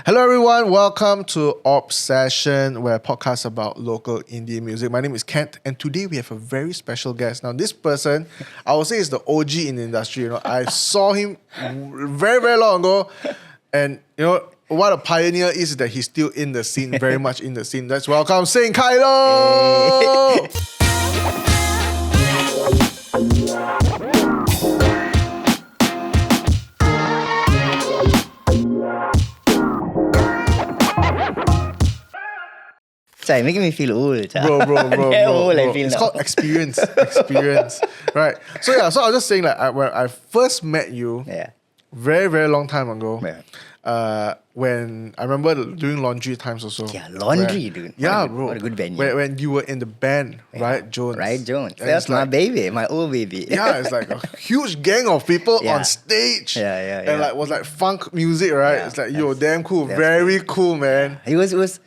Hello, everyone. Welcome to Orbsession, where a podcast about local indie music. My name is Kent, and today we have a very special guest. Now, this person, I would say, is the OG in the industry. I saw him very, very long ago, and what a pioneer is that he's still in the scene, very much in the scene. Let's welcome Saint Kylo. Hey. ใจ making me feel old. Bro. Old, I feel it's now. called experience. Right. So I was just saying, when I first met you, very, very long time ago, when I remember doing laundry times also. Yeah, laundry, dude. Bro. What a good venue. When you were in the band, Ryöt Jones. Ryöt Jones. And That's my baby, my old baby. It's like a huge gang of people on stage. Yeah. And it was like funk music, right? Yeah, It's like, damn cool. Very cool, man. It was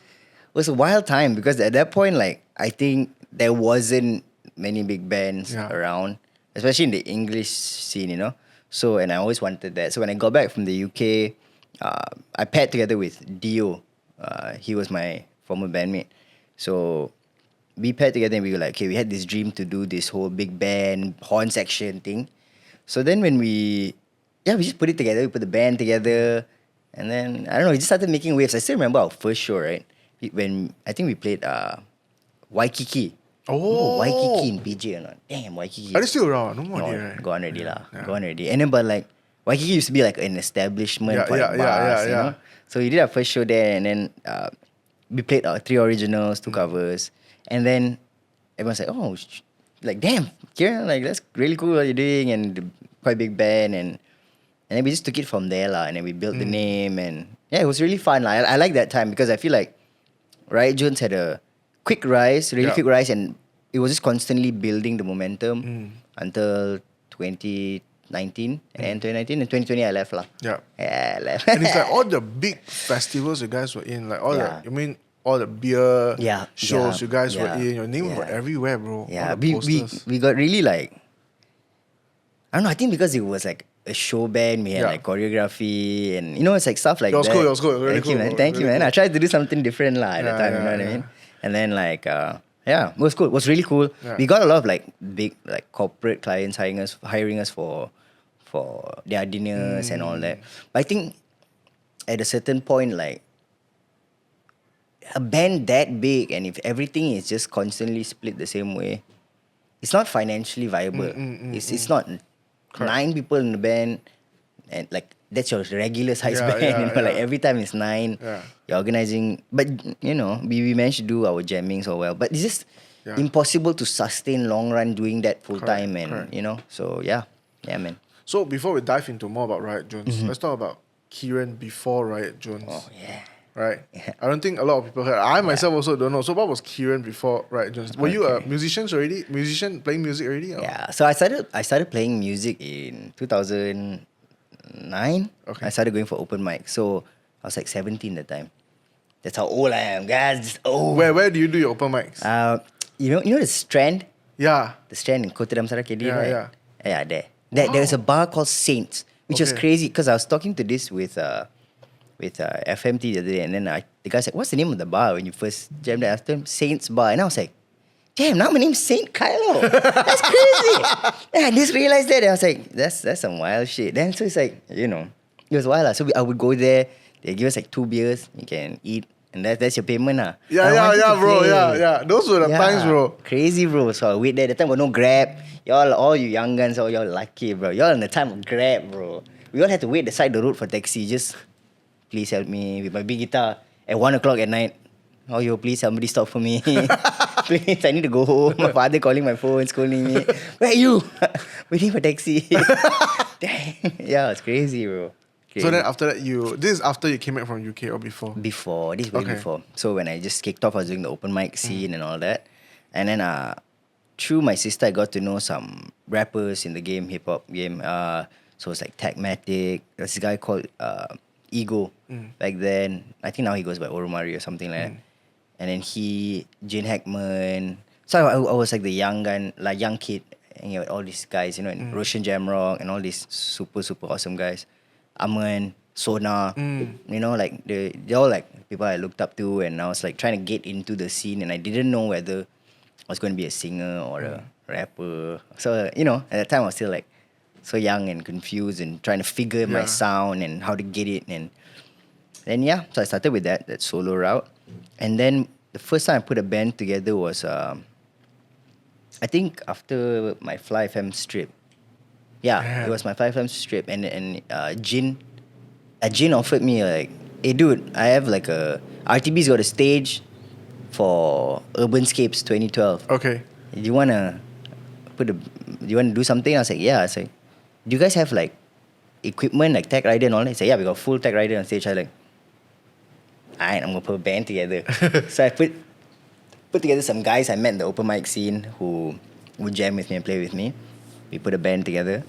a wild time because at that point, I think there wasn't many big bands around, especially in the English scene, So, and I always wanted that. So when I got back from the UK, I paired together with Dio. He was my former bandmate. So we paired together and we were like, okay, we had this dream to do this whole big band, horn section thing. So then when we just put it together, we put the band together, and then, I don't know, we just started making waves. I still remember our first show, right? When I think we played Waikiki. Oh, Waikiki in PJ or not? Damn, Waikiki. Are they still around? No more, right? Gone already lah. Gone already. And then, but Waikiki used to be like an establishment, bars, you know. So we did our first show there, and then we played 3 originals, 2 covers, and then everyone's like, "Oh, damn, Kyren, that's really cool what you're doing," and quite big band, and then we just took it from there lah, and then we built the name, and it was really fun. I like that time because I feel like Ryöt Jones had a quick rise, quick rise, and it was just constantly building the momentum until 2019 and 2019 and 2020 I left lah. I left. And it's like all the big festivals you guys were in, like all the beer shows you guys were in. Your name were everywhere, bro. Yeah, all the posters. we got really I don't know. I think because it was like a show band, we had choreography and it's like stuff like that. It was cool. Thank you, man. Thank you, man. I tried to do something different at the time. You know what I mean? And then it was cool. It was really cool. Yeah. We got a lot of big corporate clients hiring us for their dinners and all that. But I think at a certain point, a band that big, and if everything is just constantly split the same way, it's not financially viable. It's not. Correct. 9 people in the band, and that's your regular size band. Every time it's 9. You're organizing, but we managed to do our jammings so well. But it's just impossible to sustain long run doing that full time, and So man. So before we dive into more about Ryöt Jones, let's talk about Kyren before Ryöt Jones. Oh yeah. Right? Yeah. I don't think a lot of people heard. I myself also don't know. So what was Kyren before Ryöt Jones? Were you a musician playing music already? Or? Yeah. So I started playing music in 2009. Okay. I started going for open mic. So I was 17 at the time. That's how old I am, guys. Just old. Where do you do your open mics? You know the Strand? Yeah. The Strand in Kota Damansara, KD, right? Yeah. Yeah, there. There's a bar called Saints, which was crazy because I was talking to this with FMT the other day, and then the guy said, "What's the name of the bar when you first jammed?" I asked him, Saints Bar, and I was like, "Damn, now my name's Saint Kylo. That's crazy." And I just realized that, and I was like, "That's some wild shit." Then so it's it was wild. So I would go there. They give us 2 beers, you can eat, and that's your payment lah. Yeah, bro. Yeah. Those were the times, bro. Crazy, bro. So I wait there. That time got no Grab. All you young guns, y'all lucky, bro. Y'all in the time of Grab, bro. We all had to wait the side of the road for taxi. Just please help me with my big guitar at 1 o'clock at night. Oh, please somebody stop for me. Please, I need to go home. My father calling my phone, scolding me. Where are you? Waiting for taxi. Dang. Yeah, it's crazy, bro. Crazy. So then after that, this is after you came back from UK or before? Before. This way before. So when I just kicked off, I was doing the open mic scene and all that. And then through my sister, I got to know some rappers in the game, hip-hop game. So it's Tagmatic. There's this guy called Ego back then. I think now he goes by Oromari or something like that. And then Jane Hackman. So I was the young gun, young kid, and all these guys, and Roshan Jamrock and all these super, super awesome guys. Aman. Sonar, you know, like they're all like people I looked up to, and I was like trying to get into the scene, and I didn't know whether I was going to be a singer or a rapper. So you know, at that time I was still like so young and confused and trying to figure my sound and how to get it, and then so I started with that solo route, and then the first time I put a band together was I think after my Fly FM strip. Yeah, it was my Fly FM strip, and Jin offered me like, hey dude, I have like a RTB's got a stage for Urbanscapes 2012. Okay. Do you wanna do something? I was like, yeah. I was like, do you guys have like equipment like tech rider and all that? He said, yeah, we got full tech rider on stage. I was like, alright, I'm gonna put a band together. So I put together some guys I met in the open mic scene who would jam with me and play with me. We put a band together,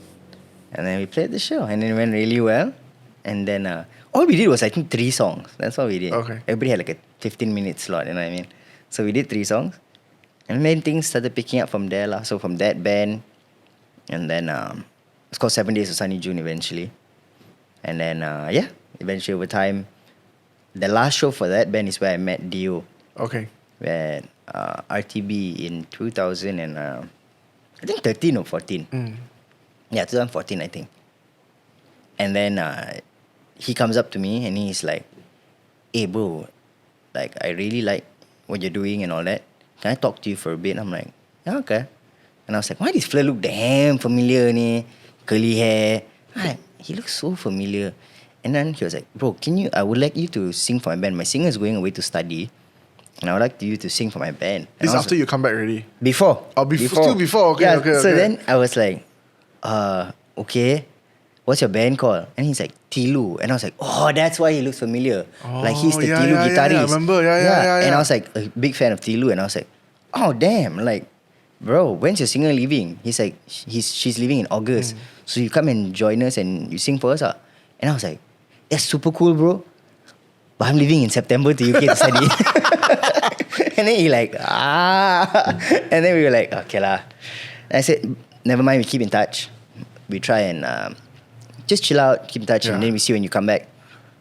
and then we played the show, and it went really well. And then all we did was I think 3 songs. That's all we did. Okay. Everybody had like a 15-minute slot, you know what I mean? So we did 3 songs, and then things started picking up from there lah. So from that band, and then it's called 7 Days of Sunny June eventually, and then eventually over time, the last show for that band is where I met Dio. Okay. At RTB in 2000 and I think 13 or 14. Yeah, 2014 I think. And then he comes up to me and he's like, hey bro, like I really like what you're doing and all that. Can I talk to you for a bit? I'm like, yeah, okay. And I was like, why does fella look damn familiar ni? Curly hair. He looks so familiar. And then he was like, bro, I would like you to sing for my band. My singer is going away to study, and I would like you to sing for my band. This after you come back already? Before. Oh, still before? Okay, yeah, okay. So then I was like, okay, what's your band called? And he's like, Tilu. And I was like, oh, that's why he looks familiar. Like he's the Tilu guitarist. Yeah, I remember. Yeah. And I was like a big fan of Tilu, and I was like, oh damn, like, bro, when's your singer leaving? He's like, she's leaving in August. So you come and join us and you sing for us. And I was like, that's super cool, bro. But I'm leaving in September to UK to study. And then he like, And then we were like, okay lah. And I said, never mind, we keep in touch. We try and just chill out, keep in touch, and then we see when you come back.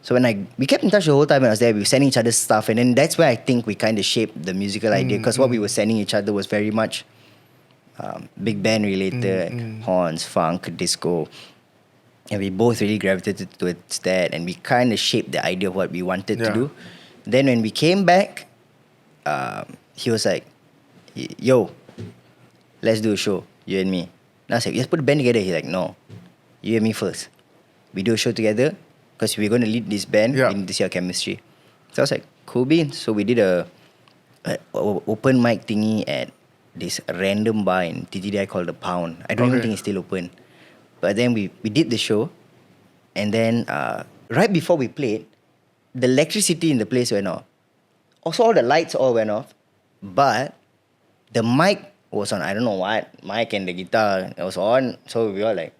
So we kept in touch the whole time when I was there. We were sending each other stuff, and then that's where I think we kind of shaped the musical idea, because what we were sending each other was very much big band related, horns, funk, disco. And we both really gravitated towards that, and we kind of shaped the idea of what we wanted to do. Then when we came back, he was like, yo, let's do a show, you and me. And I was like, let's put a band together. He's like, no, you and me first. We do a show together, because we're going to lead this band. We need to see our chemistry. So I was like, cool beans. So we did a open mic thingy at this random bar in TTDI called The Pound. I don't even think it's still open. But then we did the show, and then right before we played, the electricity in the place went off. Also, all the lights all went off, but the mic was on. I don't know what mic, and the guitar was on. So we were like,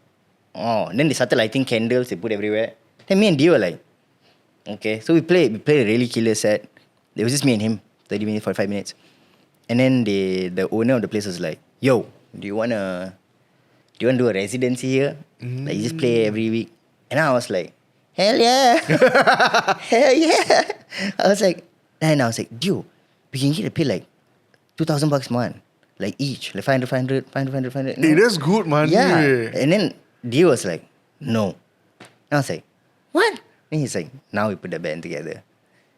oh. And then they started lighting candles. They put everywhere. Then me and Dio were like, okay. So we played a really killer set. It was just me and him, 30 minutes, 45 minutes. And then the owner of the place was like, yo, do you want to do a residency here? Like, you just play every week. And I was like, hell yeah. Hell yeah. I was like, dude, we can get paid like $2,000 a month. Like each. Like 500. Hey, that's good, man. Yeah. And then Dio was like, no. And I was like, what? And he's like, now we put the band together.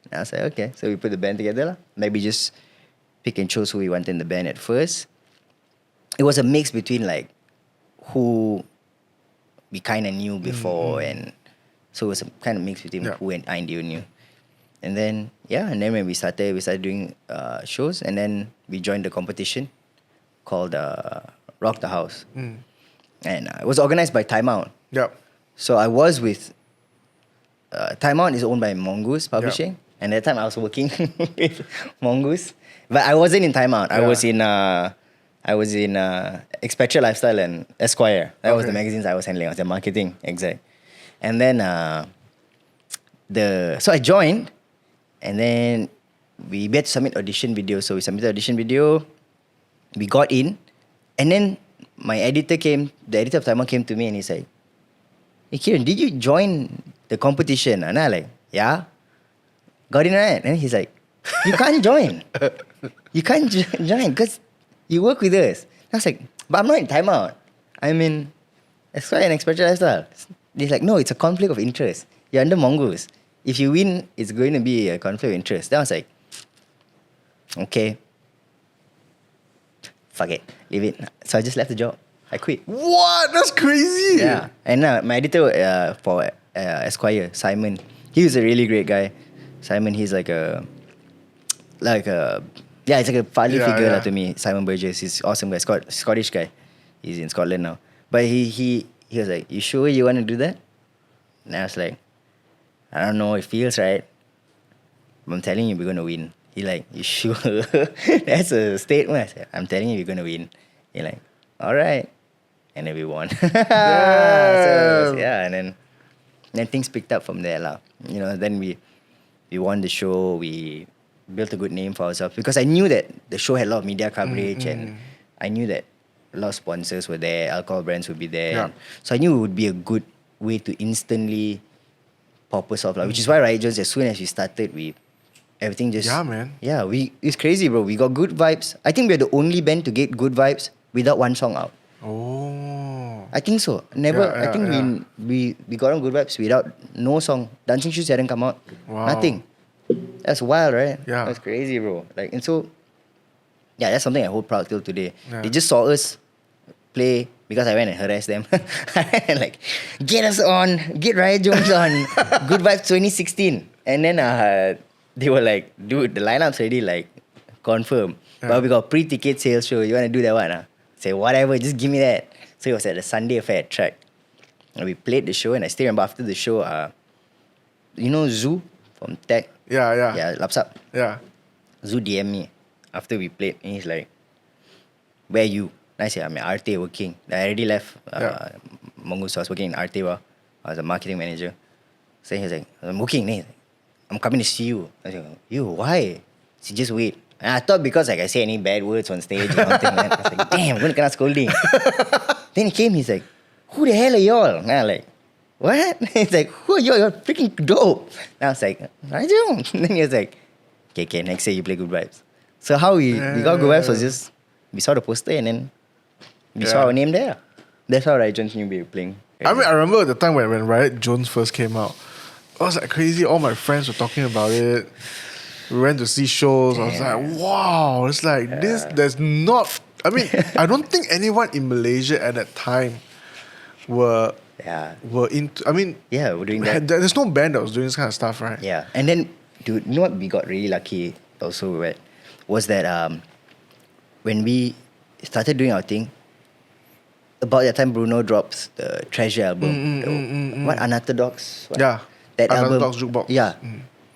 And I was like, okay. So we put the band together lah. Maybe just pick and choose who we wanted in the band at first. It was a mix between like who we kind of knew before, and so it was a kind of mix between who and I and Dio knew. And then when we started doing shows, and then we joined the competition called Rock the House. And it was organized by Time Out. Yep. So I was with Time Out is owned by Mongoose Publishing, and at that time I was working with Mongoose, but I wasn't in Time Out. I was in Expatriate Lifestyle and Esquire. That was the magazines I was handling. I was the marketing exec. And then so I joined, and then we had to submit audition video. So we submitted audition video. We got in, and then the editor of Time Out came to me, and he's like, hey Kyren, did you join the competition. And I like, yeah, got in right. And he's like, you can't join. You can't join because you work with us. I was like, but I'm not in timeout. I'm in Esquire and Expatriate Lifestyle. He's like, no, it's a conflict of interest. You're under Mongoose. If you win, it's going to be a conflict of interest. Then I was like, okay. Fuck it. Leave it. So I just left the job. I quit. What? That's crazy. Yeah. And my editor for Esquire, Simon, he was a really great guy. Simon, he's like a it's like a father figure to me. Simon Burgess, he's awesome guy, Scottish guy. He's in Scotland now. But he was like, you sure you want to do that? And I was like, I don't know, it feels right. But I'm telling you, we're gonna win. He like, you sure? That's a statement. I said, I'm telling you, we're gonna win. He like, all right. And then we won. And then things picked up from there lah. You know, then we won the show. We built a good name for ourselves because I knew that the show had a lot of media coverage and I knew that a lot of sponsors were there, alcohol brands would be there. Yeah. So I knew it would be a good way to instantly pop us off. Which is why Ryöt Jones, as soon as we started, everything just... Yeah, man. Yeah, it's crazy, bro. We got good vibes. I think we're the only band to get good vibes without one song out. Oh. I think so. I think we got on good vibes without no song. Dancing Shoes hadn't come out. Wow. Nothing. That's wild, right? Yeah. That's crazy, bro. And so, yeah, that's something I hold proud till today. Yeah. They just saw us play because I went and harassed them. And get us on, get Ryöt Jones on. Good Vibes 2016. And then they were like, dude, the lineup's already confirmed. Yeah. But we got pre-ticket sales show. You want to do that one? Say, whatever, just give me that. So it was at the Sunday Affair at Track. And we played the show and I still remember after the show, you know Zoo from Tech? Yeah. Yeah, Lapsap. Yeah. Zoo DM me after we played and he's like, where you? And I said, I'm at RT working. I already left Mongoose, so I was working in RT. I was a marketing manager. So he's like, I'm working. I'm coming to see you. I said, you, why? He just wait. And I thought because I say any bad words on stage or something, I was like, damn, I'm going to kena scolding. Then he came, he's like, who the hell are y'all? And I'm like, what? He's like, who are y'all? You're freaking dope. And I was like, I do. And then he was like, okay, next year you play Good Vibes. So how we got Good Vibes was just, we saw the poster and then we saw our name there. That's how Ryöt Jones knew we were playing. I remember the time when Ryöt Jones first came out. I was like crazy. All my friends were talking about it. We went to see shows. I was like, wow. It's like this. There's not... I mean, I don't think anyone in Malaysia at that time were into... I mean... Yeah, we're doing that. There's no band that was doing this kind of stuff, right? Yeah. And then, dude, you know what we got really lucky also with was that when we started doing our thing, about that time Bruno drops the Treasure album. What? Unorthodox? What? Yeah. That Unorthodox album. Jukebox. Yeah.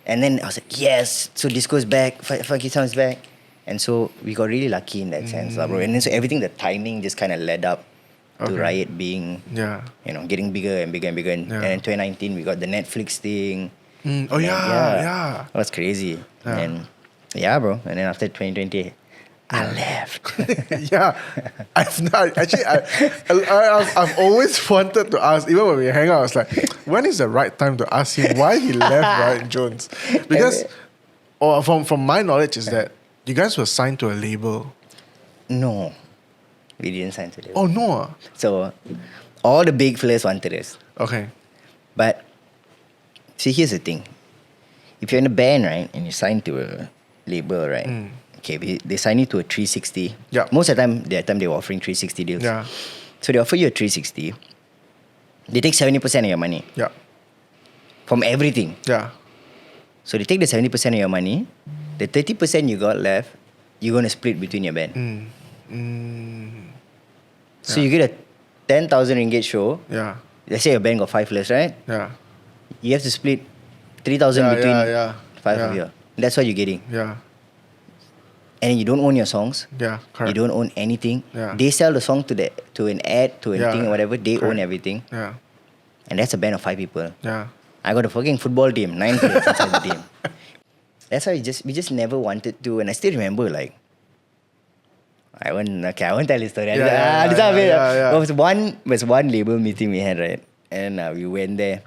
And then I was like, yes. So disco's back. Funky Sound's back. And so we got really lucky in that sense, bro. And then so everything, the timing just kind of led up to Ryöt being, getting bigger and bigger and bigger. And in 2019, we got the Netflix thing. Yeah. That was crazy. Yeah. And bro. And then after 2020, I left. I've always wanted to ask, even when we hang out, I was like, when is the right time to ask him why he left Ryöt Jones? Because from my knowledge is that you guys were signed to a label. No. We didn't sign to a label. Oh, no. So, all the big players wanted us. Okay. But, see, here's the thing. If you're in a band, right, and you sign to a label, right, okay, they sign you to a 360. Yeah. Most of the time they were offering 360 deals. Yeah. So they offer you a 360. They take 70% of your money. Yeah. From everything. Yeah. So they take the 70% of your money. The 30% you got left, you're going to split between your band. So you get a 10,000 ringgit show. Yeah. Let's say your band got 5 players, right? Yeah. You have to split 3,000 between 5 of you. That's what you're getting. Yeah. And you don't own your songs. Yeah, correct. You don't own anything. Yeah. They sell the song to an ad, to a thing or whatever. They own everything. Yeah. And that's a band of 5 people. Yeah. I got a fucking football team, 9 players inside the team. That's why we just never wanted to. And I still remember I won't tell the story. It was one label meeting we had, right? And we went there.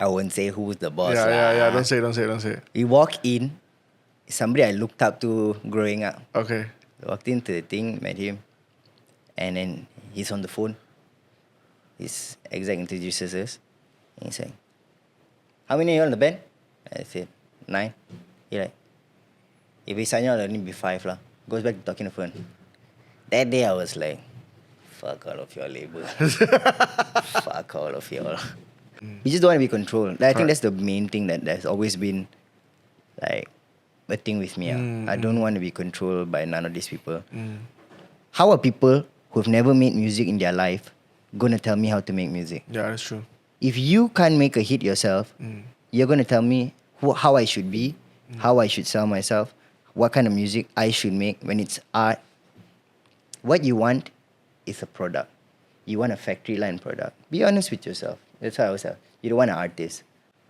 I won't say who's the boss. Yeah. Don't say it. We walk in, somebody I looked up to growing up. Okay. Walked into the thing, met him, and then he's on the phone. His exec introduces us. And he's like, how many are you on the band? I said, 9. He like, if we sign you, I'll only be 5 lah. Goes back to talking on the phone. That day I was like, fuck all of your label. Fuck all of y'all. You just don't want to be controlled. I think that's the main thing that's always been like a thing with me. I don't want to be controlled by none of these people. How are people who've never made music in their life gonna tell me how to make music? Yeah, that's true. If you can't make a hit yourself, you're gonna tell me how I should be, how I should sell myself, what kind of music I should make when it's art. What you want is a product. You want a factory line product. Be honest with yourself. That's how I was saying. You don't want an artist.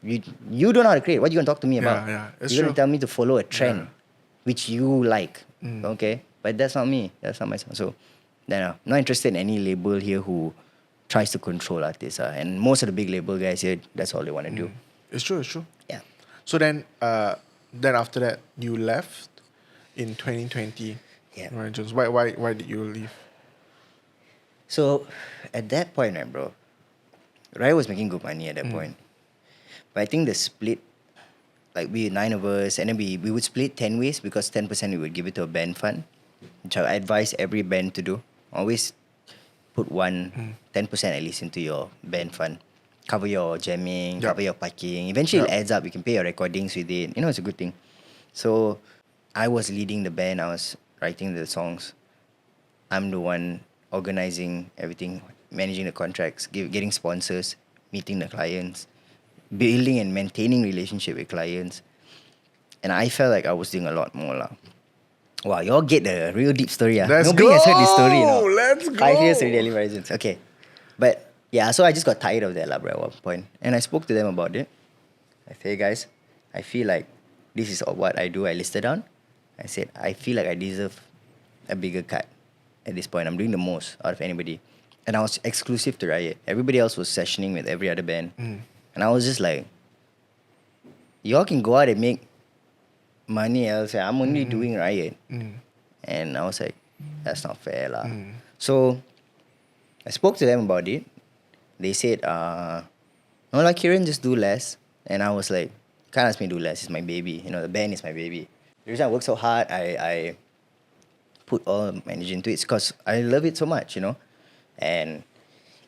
You don't know how to create. What are you gonna talk to me about? You're gonna tell me to follow a trend, which you like. Okay, but that's not me. That's not myself. So, I'm not interested in any label here who tries to control artists. And most of the big label guys here, that's all they want to do. It's true. Yeah. So then after that, you left in 2020. Yeah. Ryöt Jones. Why did you leave? So at that point, right, bro, Ryöt was making good money at that point. But I think the split, like we 9 of us, and then we would split 10 ways because 10% we would give it to a band fund, which I advise every band to do. Always put 10% at least into your band fund. Cover your jamming, cover your parking. Eventually it adds up. You can pay your recordings with it. It's a good thing. So I was leading the band. I was writing the songs. I'm the one organizing everything, managing the contracts, getting sponsors, meeting the clients, building and maintaining relationship with clients. And I felt like I was doing a lot more lah. Wow, you all get the real deep story. Nobody has heard this story. Let's go. 5 years already, Horizons. Okay. But yeah, so I just got tired of that lah, bro, at one point. And I spoke to them about it. I said, hey guys, I feel like this is what I do. I listed down. I said, I feel like I deserve a bigger cut at this point. I'm doing the most out of anybody. And I was exclusive to Ryöt. Everybody else was sessioning with every other band. And I was just like, y'all can go out and make money elsewhere. I'm only doing Ryöt. And I was like, that's not fair lah. So I spoke to them about it. They said, no lah, Kyren, just do less. And I was like, can't ask me to do less. It's my baby. The band is my baby. The reason I work so hard, I put all my energy into it, because I love it so much, And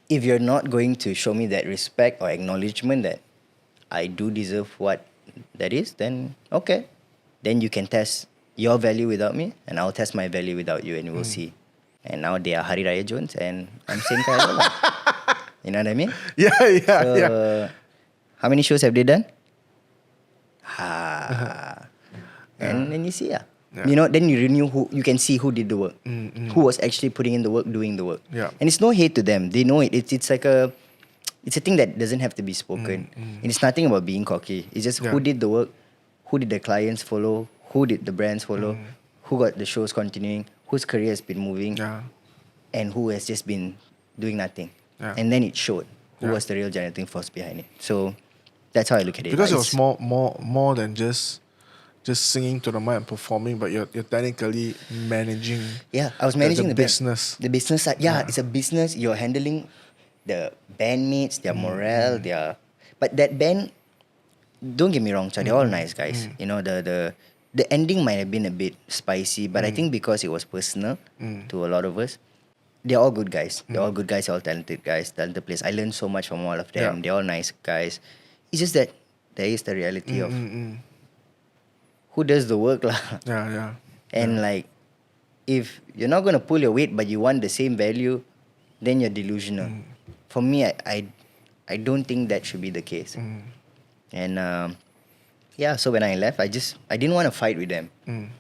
if you're not going to show me that respect or acknowledgement that I do deserve what that is, then okay. Then you can test your value without me, and I'll test my value without you, and we'll see. And now they are Ryöt Jones, and I'm Saint Kylo. You know what I mean? Yeah. How many shows have they done? And then you see, then you renew you can see who did the work, who was actually putting in the work, doing the work. Yeah. And it's no hate to them. They know it. It's like it's a thing that doesn't have to be spoken. And it's nothing about being cocky. It's just who did the work, who did the clients follow, who did the brands follow, who got the shows continuing, whose career has been moving, and who has just been doing nothing. And then it showed who was the real generating force behind it. So that's how I look at it. Because it was more than just singing to the mic and performing, but you're technically managing. Yeah, I was managing the business. The business side. Yeah, it's a business. You're handling the bandmates, their morale, But that band, don't get me wrong, they're all nice guys. The ending might have been a bit spicy, but I think because it was personal to a lot of us, they're all good guys. They're all good guys, all talented guys, talented players. I learned so much from all of them. They're all nice guys. It's just that there is the reality of who does the work lah. And like, if you're not gonna pull your weight but you want the same value, then you're delusional. For me, I don't think that should be the case. And so when I left, I didn't want to fight with them.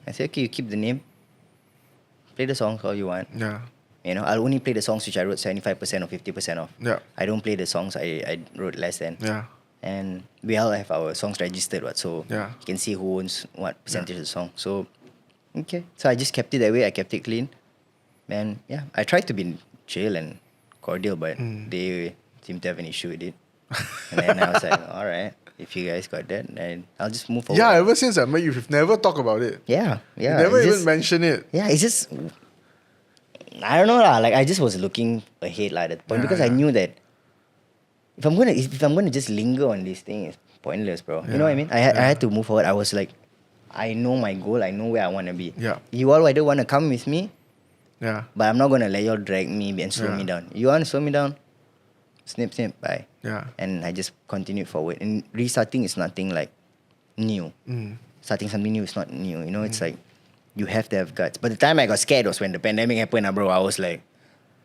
I said, okay, you keep the name, play the songs all you want. I'll only play the songs which I wrote 75% or 50% of. I don't play the songs I wrote less than. And we all have our songs registered, so you can see who owns what percentage of the song. So, okay. So I just kept it that way. I kept it clean. And I tried to be chill and cordial, but they seem to have an issue with it. And then I was like, all right, if you guys got that, then I'll just move forward. Yeah, ever since I met you, you've never talked about it. Yeah. You never even mentioned it. Yeah, it's just, I don't know lah. Like I just was looking ahead like at that point because I knew that if I'm gonna just linger on this thing, it's pointless, bro. You know what I mean? I had to move forward. I was like, I know my goal. I know where I want to be. Yeah. You all either want to come with me, Yeah. but I'm not gonna let y'all drag me and slow me down. You want to slow me down? Snip, snip, bye. Yeah. And I just continued forward. And restarting is nothing like new. Starting something new is not new. You know, it's like you have to have guts. But the time I got scared was when the pandemic happened, bro. I was like,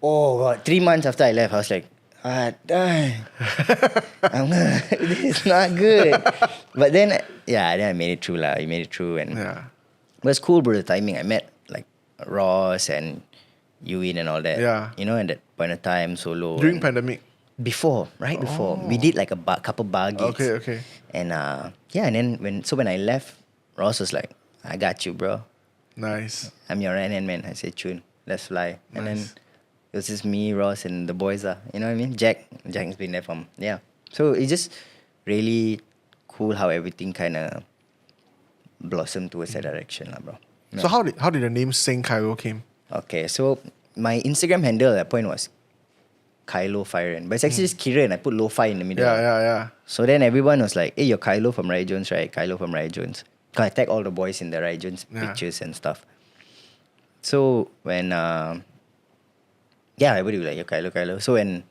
oh God. 3 months after I left, I was like, damn. This is not good. But then, then I made it through lah. I made it through, and it was cool, bro. The timing, I met like Ross and Ewan and all that. Yeah. You know, at that point of time, solo. During pandemic. Before, before. We did like a couple bar gigs. Okay. And and then when I left, Ross was like, I got you, bro. Nice. I'm your right hand man. I said, tune, let's fly. And then it was just me, Ross, and the boys. You know what I mean? Jack's been there from, So it's just really cool how everything kind of blossomed towards that direction, bro. So how did the name Saint Kylo came? Okay, so my Instagram handle at that point was Kylo Kyren. But it's actually just Kyren. I put lo-fi in the middle. Yeah. So then everyone was like, hey, you're Kylo from Ryöt Jones, right? Kylo from Ryöt Jones. Because I tag all the boys in the Ryöt Jones pictures and stuff. So when, everybody was like, you're Kylo. So when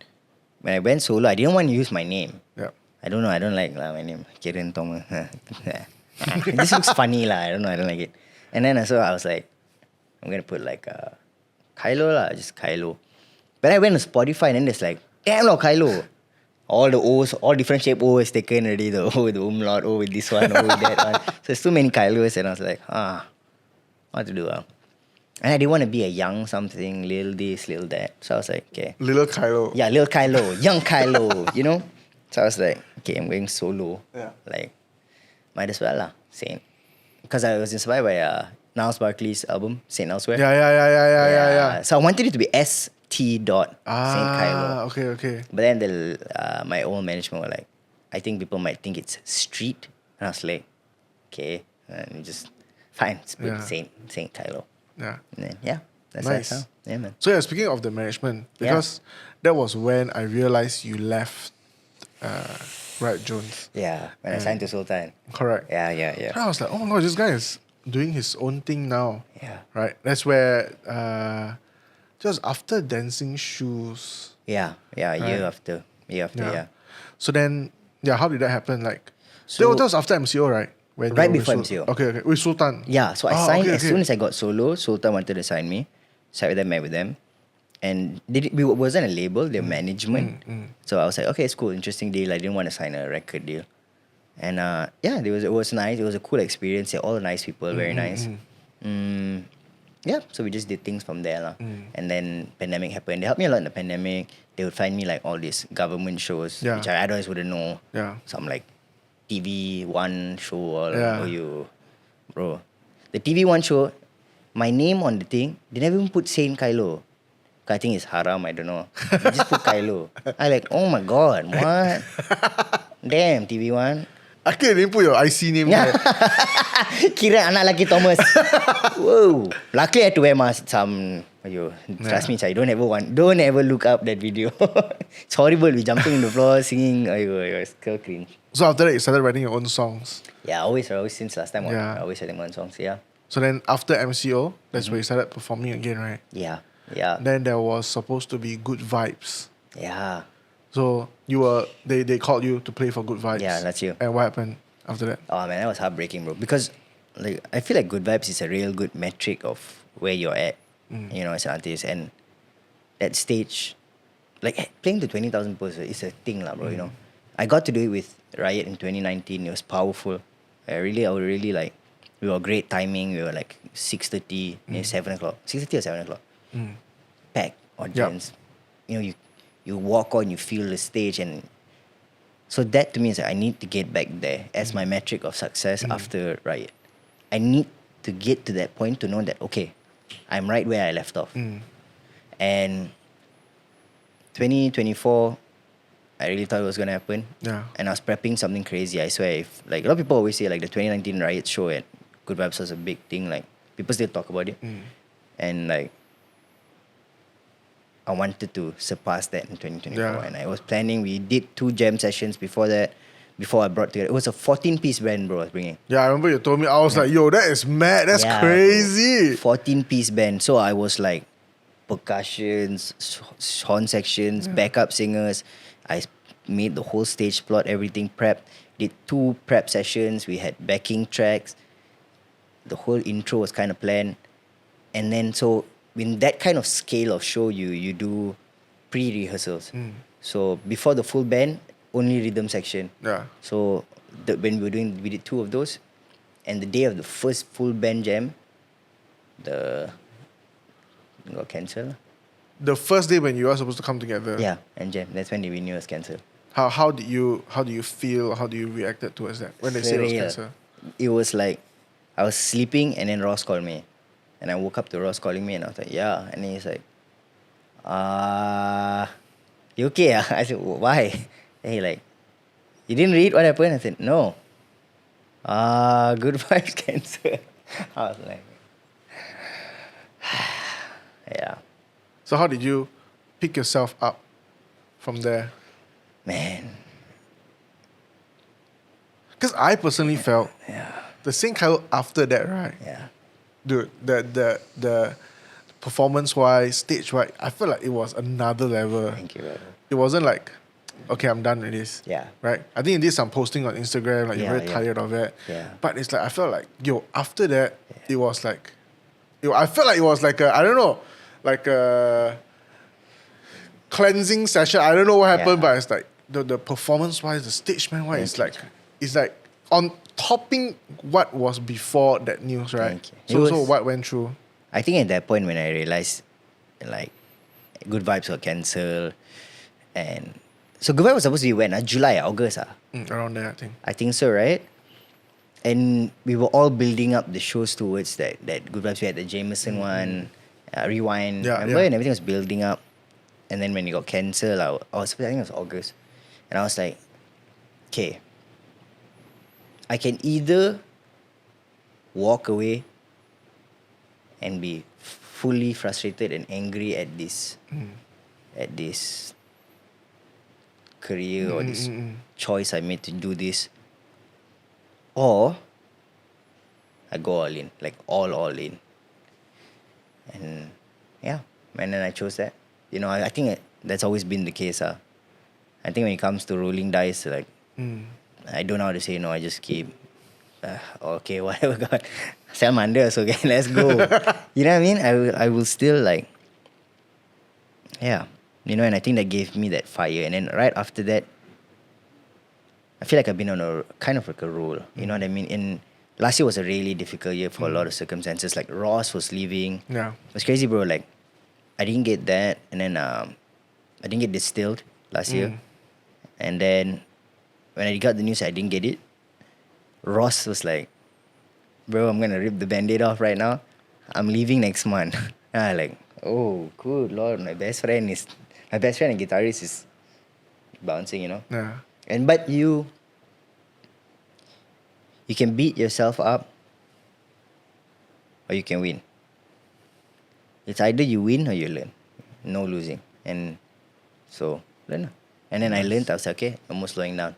I went solo, I didn't want to use my name. Yeah. I don't know. I don't like my name. Kyren Thomas. It just looks funny. I don't know. I don't like it. And then so I was like, I'm going to put like Kylo, just Kylo. But I went to Spotify and then there's like, damn Kylo. All the O's, all different shape O is taken already. The O with the umlaut, O with this one, O with that one. So there's too many Kylos and I was like, what to do? And I didn't want to be a young something, little this, little that. So I was like, okay. Little Kylo. Yeah, little Kylo, young Kylo, you know? So I was like, okay, I'm going solo. Yeah. Like, might as well Saint. Because I was inspired by Niles Barkley's album, Saint Elsewhere. Yeah. So I wanted it to be St. Saint Kylo. Okay. But then my old management were like, I think people might think it's street. And I was like, okay. And just, fine, it's Saint Kylo. Yeah. And then, that's nice. how. Yeah, man. So speaking of the management, because that was when I realized you left Ryöt Jones. Yeah, when I signed to Sultan. Correct. Yeah. And I was like, oh my God, this guy is doing his own thing now. Yeah. Right? That's where just after Dancing Shoes. Yeah, year after. So then, how did that happen? Like, So- that was after MCO, right? When Right you were before with MCO. Okay, with Sultan. Yeah, so I signed okay, as soon as I got solo. Sultan wanted to sign me. Sat with them, met with them. And we wasn't a label, they're management. So I was like, okay, it's cool, interesting deal. I didn't want to sign a record deal. And it was nice. It was a cool experience. They're all nice people, very nice. So we just did things from there. And then pandemic happened. They helped me a lot in the pandemic. They would find me like all these government shows, which I otherwise wouldn't know. Yeah. Some like TV One show or Yeah. bro. The TV One show, my name on the thing, they never even put Saint Kylo. I think it's haram, I don't know. They just put Kylo. I like, oh my God, what? Damn, TV One. Okay, didn't put your IC name there. Kira anak lelaki Thomas. Whoa. Luckily I had to wear mask. Trust me, Chai. Don't ever look up that video. It's horrible. We jumping on the floor, singing. It's so cringe. So after that, you started writing your own songs. Yeah, always since last time. Yeah. I always writing my own songs. Yeah. So then after MCO, that's where you started performing again, right? Yeah. Then there was supposed to be Good Vibes. Yeah. So they called you to play for Good Vibes. Yeah, that's you. And what happened after that? Oh man, that was heartbreaking, bro. Because like I feel like Good Vibes is a real good metric of where you're at, you know, as an artist. And that stage, like playing to 20,000 people is a thing, bro. You know, I got to do it with Ryöt in 2019. It was powerful. I would really like. We were great timing. We were like 6:30, near 7 o'clock. 6:30 or 7 o'clock. Packed audience. You know, you walk on, you feel the stage, and so that to me is like, I need to get back there as my metric of success after Ryöt. I need to get to that point to know that okay, I'm right where I left off. And 2024, I really thought it was gonna happen. Yeah. And I was prepping something crazy. I swear, if like a lot of people always say like the 2019 Ryöt show at Good Vibes was a big thing. Like people still talk about it, and like I wanted to surpass that in 2024. Yeah. And I was planning. We did 2 jam sessions before that. Before I brought together, it was a 14-piece band, bro. I was bringing. Yeah, I remember you told me. I was like, yo, that is mad. That's crazy. 14-piece band. So I was like percussions, horn sections, backup singers. I made the whole stage plot, everything prepped. Did 2 prep sessions. We had backing tracks. The whole intro was kind of planned. And then so in that kind of scale of show, you do pre-rehearsals. So before the full band, only rhythm section. Yeah. So when we did 2 of those. And the day of the first full band jam, it got cancelled. The first day when you were supposed to come together. Yeah, and jam. That's when the venue was cancelled. How do you feel? How do you reacted towards that when they say it was cancelled? It was like I was sleeping and then Ross called me. And I woke up to Ross calling me and I was like, yeah. And then he's like, you okay? I said, why? And he like, you didn't read what happened? I said, no. Good Vibes cancelled. I was like, yeah. So how did you pick yourself up from there? Man. Because I personally felt the Saint Kylo after that, right? Yeah. Dude, the performance-wise, stage-wise, I felt like it was another level. Thank you, brother. It wasn't like, okay, I'm done with this. Yeah. Right? I think you did some posting on Instagram, like you're very tired of it. Yeah. But it's like, I felt like, yo, after that, it was like, I felt like it was like a, I don't know, like a cleansing session. I don't know what happened, but it's like, the performance-wise, the stage man-wise, it's like on topping what was before that news, right? So what went through? I think at that point when I realized, like, Good Vibes got cancelled, and so Good Vibes was supposed to be when? July, August? Around there, I think. I think so, right? And we were all building up the shows towards that Good Vibes. We had the Jameson one, Rewind, remember? And everything was building up. And then when it got cancelled, I think it was August. And I was like, okay, I can either walk away and be fully frustrated and angry at this career or this choice I made to do this, or I go all in, like all in. And yeah, and then I chose that. You know, I think that's always been the case. I think when it comes to rolling dice, like I don't know how to say no. I just keep okay, whatever. God, sell my under, so okay, let's go. You know what I mean? I will still like, yeah, you know. And I think that gave me that fire. And then right after that, I feel like I've been on a kind of like a roll. You know what I mean? And last year was a really difficult year for a lot of circumstances. Like Ross was leaving. Yeah, it was crazy, bro. Like I didn't get that, and then I didn't get distilled last year. And then when I got the news, I didn't get it. Ross was like, bro, I'm gonna rip the band-aid off right now. I'm leaving next month. And I like, oh, good Lord, my best friend and guitarist is bouncing, you know? Yeah. But you can beat yourself up or you can win. It's either you win or you learn. No losing. And so, learn. And then I learned, I was like, okay, no more slowing down.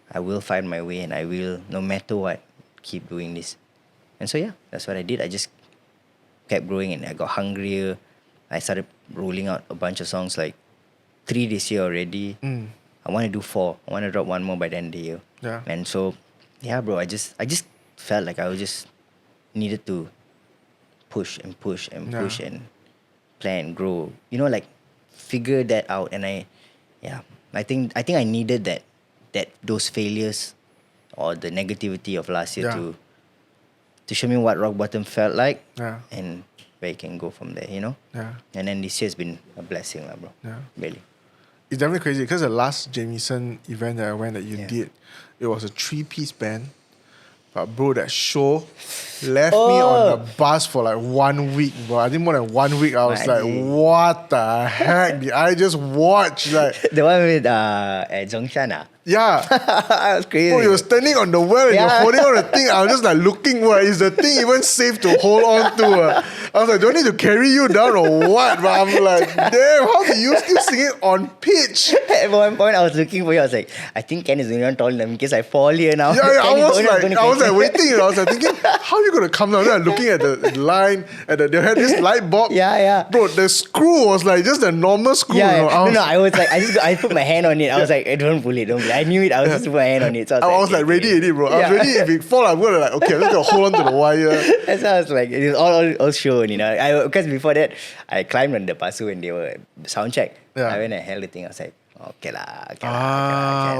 I will find my way and I will, no matter what, keep doing this. And so, yeah, that's what I did. I just kept growing and I got hungrier. I started rolling out a bunch of songs, like 3 this year already. I want to do 4. I want to drop 1 more by the end of the year. Yeah. And so, yeah, bro, I just felt like I was just needed to push and push and push and plan, grow. You know, like figure that out. And I think I needed that those failures or the negativity of last year to show me what rock bottom felt like and where you can go from there, you know? Yeah. And then this year's been a blessing, bro. Yeah. Really. It's definitely crazy because the last Jameson event that I went that you did, it was a 3-piece band. But bro, that show left me on the bus for like 1 week, bro. I think more than 1 week. I was like, what the heck did I just watch? Like the one with Zhongshan, ah? yeah. That was crazy. Bro, you're standing on the well and you're holding on the thing. I was just like looking, what is the thing even safe to hold on to? I was like, do I need to carry you down or what? But I'm like, damn, how do you still sing it on pitch? At one point, I was looking for you. I was like, I think Ken is the only one tall enough in case I fall here now. Yeah, I was like waiting. I was like thinking, how are you gonna come down? Then I'm looking at the line, and they had this light bulb. Yeah. Bro, the screw was like just a normal screw. Yeah, you know? I was like, I put my hand on it. I was like, don't pull it. I knew it. I was just put my hand on it. So I was like ready, bro. I was ready. If it fall, I'm gonna like, okay, I'm just gonna hold on to the wire. That's how I was like, it was all shown, you know. Because before that, I climbed on the pasu when they were sound check. Yeah. I went and held the thing. I was like, okay lah.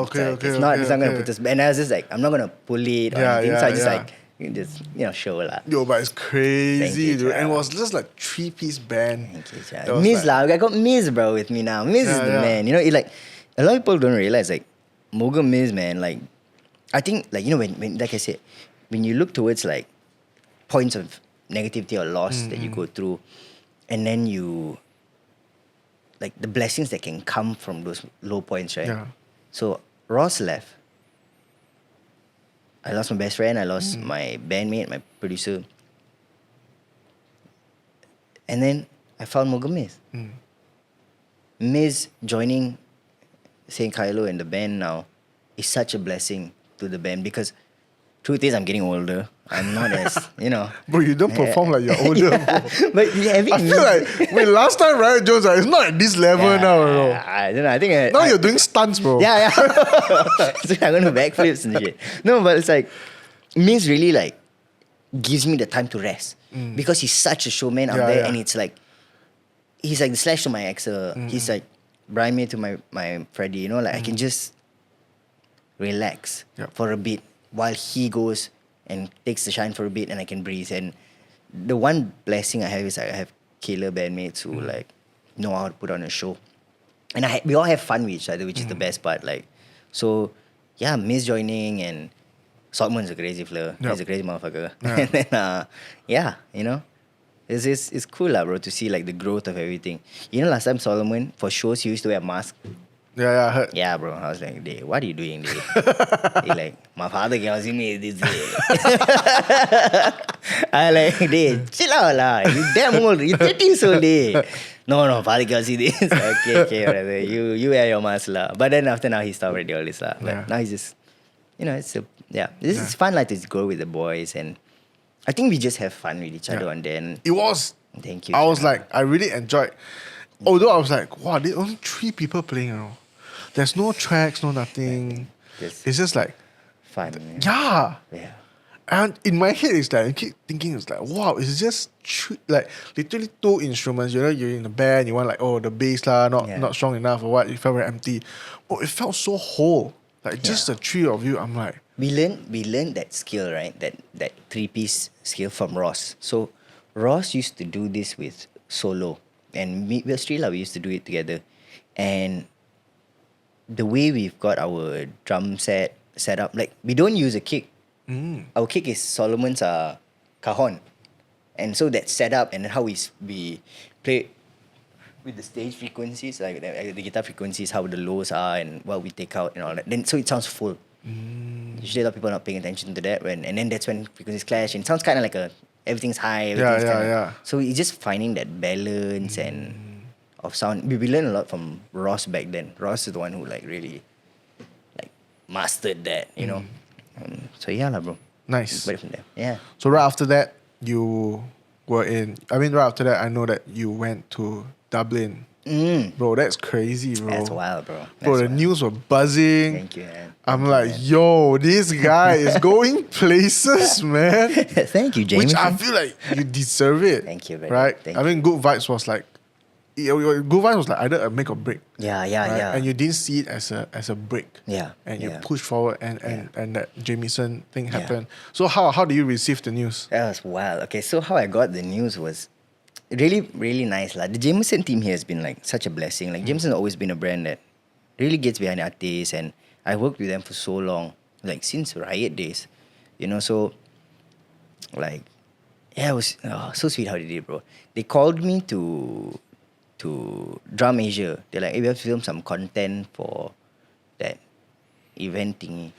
Okay. It's not gonna put this. And I was just like, I'm not gonna pull it or anything. So I just like, just show lah. Yo, but it's crazy, you, dude. And it was just like 3-piece band. Thank you, Miz lah. I got Miz, bro, with me now. Miz is the man. You know, it like a lot of people don't realize like Moga Miz, man. Like, I think like when like I said, when you look towards like points of negativity or loss that you go through, and then you like the blessings that can come from those low points, right? Yeah. So Ross left. I lost my best friend. I lost my bandmate, my producer. And then I found Moga Miz. Miz joining Saint Kylo and the band now is such a blessing to the band because truth is I'm getting older. I'm not as, Bro, you don't perform like you're older, bro. But I feel like last time Ryöt Jones, it's not at this level now, bro. I don't know. I think now you're doing stunts, bro. Yeah. So I'm going to backflips and shit. No, but it's like, Miz really like gives me the time to rest because he's such a showman out there, and it's like he's like the Slash to my Axel. He's like Brian May to my Freddie. Like I can just relax for a bit while he goes and takes the shine for a bit, and I can breathe. And the one blessing I have is I have killer bandmates who like know how to put on a show, and we all have fun with each other, which is the best part. Like, so yeah, Miz joining and Saltman's a crazy fleur. He's a crazy motherfucker. And then it's cool lah, bro, to see like the growth of everything. Last time Solomon for shows he used to wear a mask. Yeah, I heard. Yeah, bro. I was like, "Day, what are you doing, day?" He like, my father can see me this day. I like, day, chill out lah. You damn old. You 30 years old, day. No, father can see this. Okay, whatever. You wear your mask lah. But then after now he stopped already all this lah. But now he's just, this is fun like to go with the boys, and I think we just have fun with each other on there. And it was. Thank you. I was like, I really enjoyed. Although I was like, wow, there's only 3 people playing, There's no tracks, no nothing. It's just like fun. Yeah. And in my head, it's like I keep thinking, it's like, wow, it's just like literally 2 instruments. You're in a band, you want like, the bass lah, not strong enough or what. It felt very empty. Oh, it felt so whole. Like just the 3 of you. I'm like, we learned that skill, right? That 3-piece skill from Ross. So Ross used to do this with solo, and we used to do it together. And the way we've got our drum set up, like we don't use a kick. Our kick is Solomon's cajon, and so that set up and how we play with the stage frequencies, like the guitar frequencies, how the lows are and what we take out and all that. Then so it sounds full. Usually a lot of people are not paying attention to that, and then that's when frequencies clash. And it sounds kind of like everything's high. Everything's So it's just finding that balance and of sound. We learned a lot from Ross back then. Ross is the one who like really like mastered that, so yeah lah, bro. Nice. But from there, yeah. So right after that, you were right after that, I know that you went to Dublin. Bro, that's crazy, bro. That's wild, bro. The news were buzzing. Thank you, man. I'm like, yo, this guy is going places, man. Thank you, James. Which I feel like you deserve it. Thank you, brother. Right? Thank I mean, Good Vibes was like, Good Vibes was like either a make or break. Yeah. And you didn't see it as a break. Yeah. And you pushed forward, and that Jamieson thing happened. So how do you receive the news? That was wild. Okay, so how I got the news was really, really nice. The Jameson team here has been like such a blessing. Like Jameson's always been a brand that really gets behind the artists, and I worked with them for so long, like since Ryöt days. So like, yeah, it was so sweet how they did, bro. They called me to Drum Asia. They're like, hey, we have to film some content for that event thingy.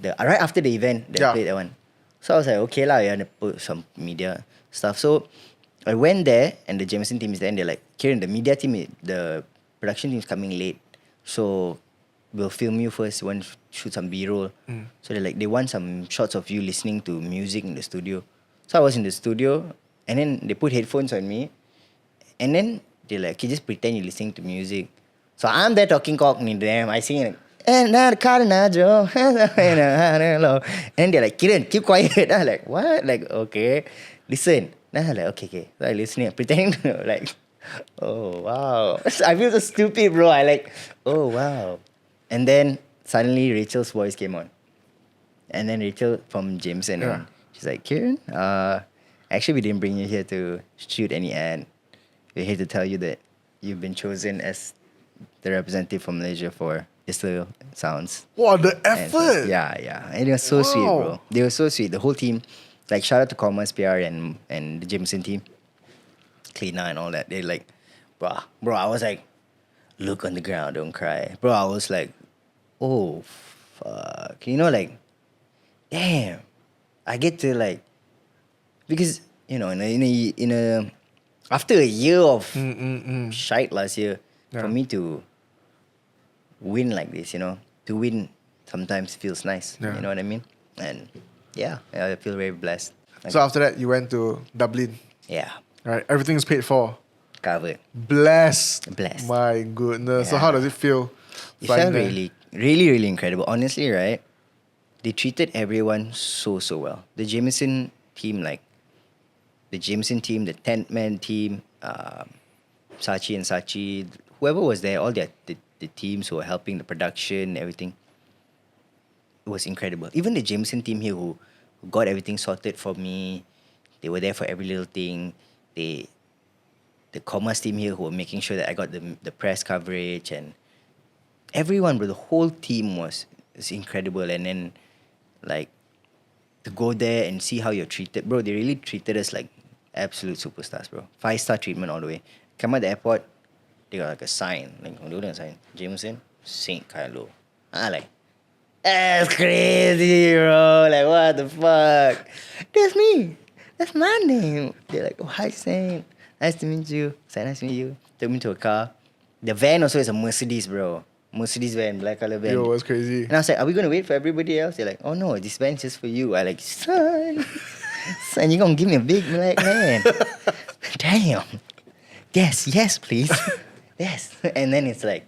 Right after the event, they played that one. So I was like, okay lah, yeah, they put some media stuff. So I went there, and the Jameson team is there, and they're like, Kyren, the media team, the production team is coming late, so we'll film you first. We want to shoot some B-roll. So they want some shots of you listening to music in the studio. So I was in the studio, and then they put headphones on me, and then they're like, okay, just pretend you're listening to music. So I'm there talking Cockney to them. I sing like, and then they're like, Kyren, keep quiet. I'm like, what? Like, okay, listen. Then I'm like, okay. So I listening, pretending to like, oh wow. I feel so stupid, bro. I like, oh wow. And then suddenly Rachel's voice came on. And then Rachel from Jameson, and she's like, Kyren, actually we didn't bring you here to shoot any ad. We're here to tell you that you've been chosen as the representative from Malaysia for Distilled Sounds. Wow, the effort! So, yeah. And it was so sweet, bro. They were so sweet. The whole team, like shout out to Commerce PR and the Jameson team, Cleaner and all that. They like, bro, I was like, look on the ground, don't cry. Bro, I was like, oh, fuck. Like, damn. I get to like, because, in a after a year of shite last year, for me to win like this, to win sometimes feels nice. You know what I mean? And yeah, I feel very blessed. So after that, you went to Dublin. Yeah. Right, everything's paid for. Covered. Blessed. My goodness. Yeah. So how does it feel? It felt really, really, really incredible. Honestly, right? They treated everyone so well. The Jameson team, the Tent-Man team, Sachi and Sachi, whoever was there, all the teams who were helping the production, everything. It was incredible. Even the Jameson team here who got everything sorted for me, they were there for every little thing. The commerce team here who were making sure that I got the press coverage, and everyone, bro, the whole team was incredible. And then to go there and see how you're treated, bro, they really treated us like absolute superstars, bro. 5-star treatment all the way. Come at the airport, they got a sign, a sign, Jameson, Saint Kylo. That's crazy, bro. Like, what the fuck? That's me. That's my name. They're like, oh, hi, Saint. Nice to meet you. Saint, nice to meet you. Took me to a car. The van also is a Mercedes, bro. Mercedes van, black color van. Yo, that's crazy. And I was like, are we going to wait for everybody else? They're like, oh, no, this van's just for you. I like, son, you're going to give me a big black man. Damn. Yes, please. Yes. And then it's like,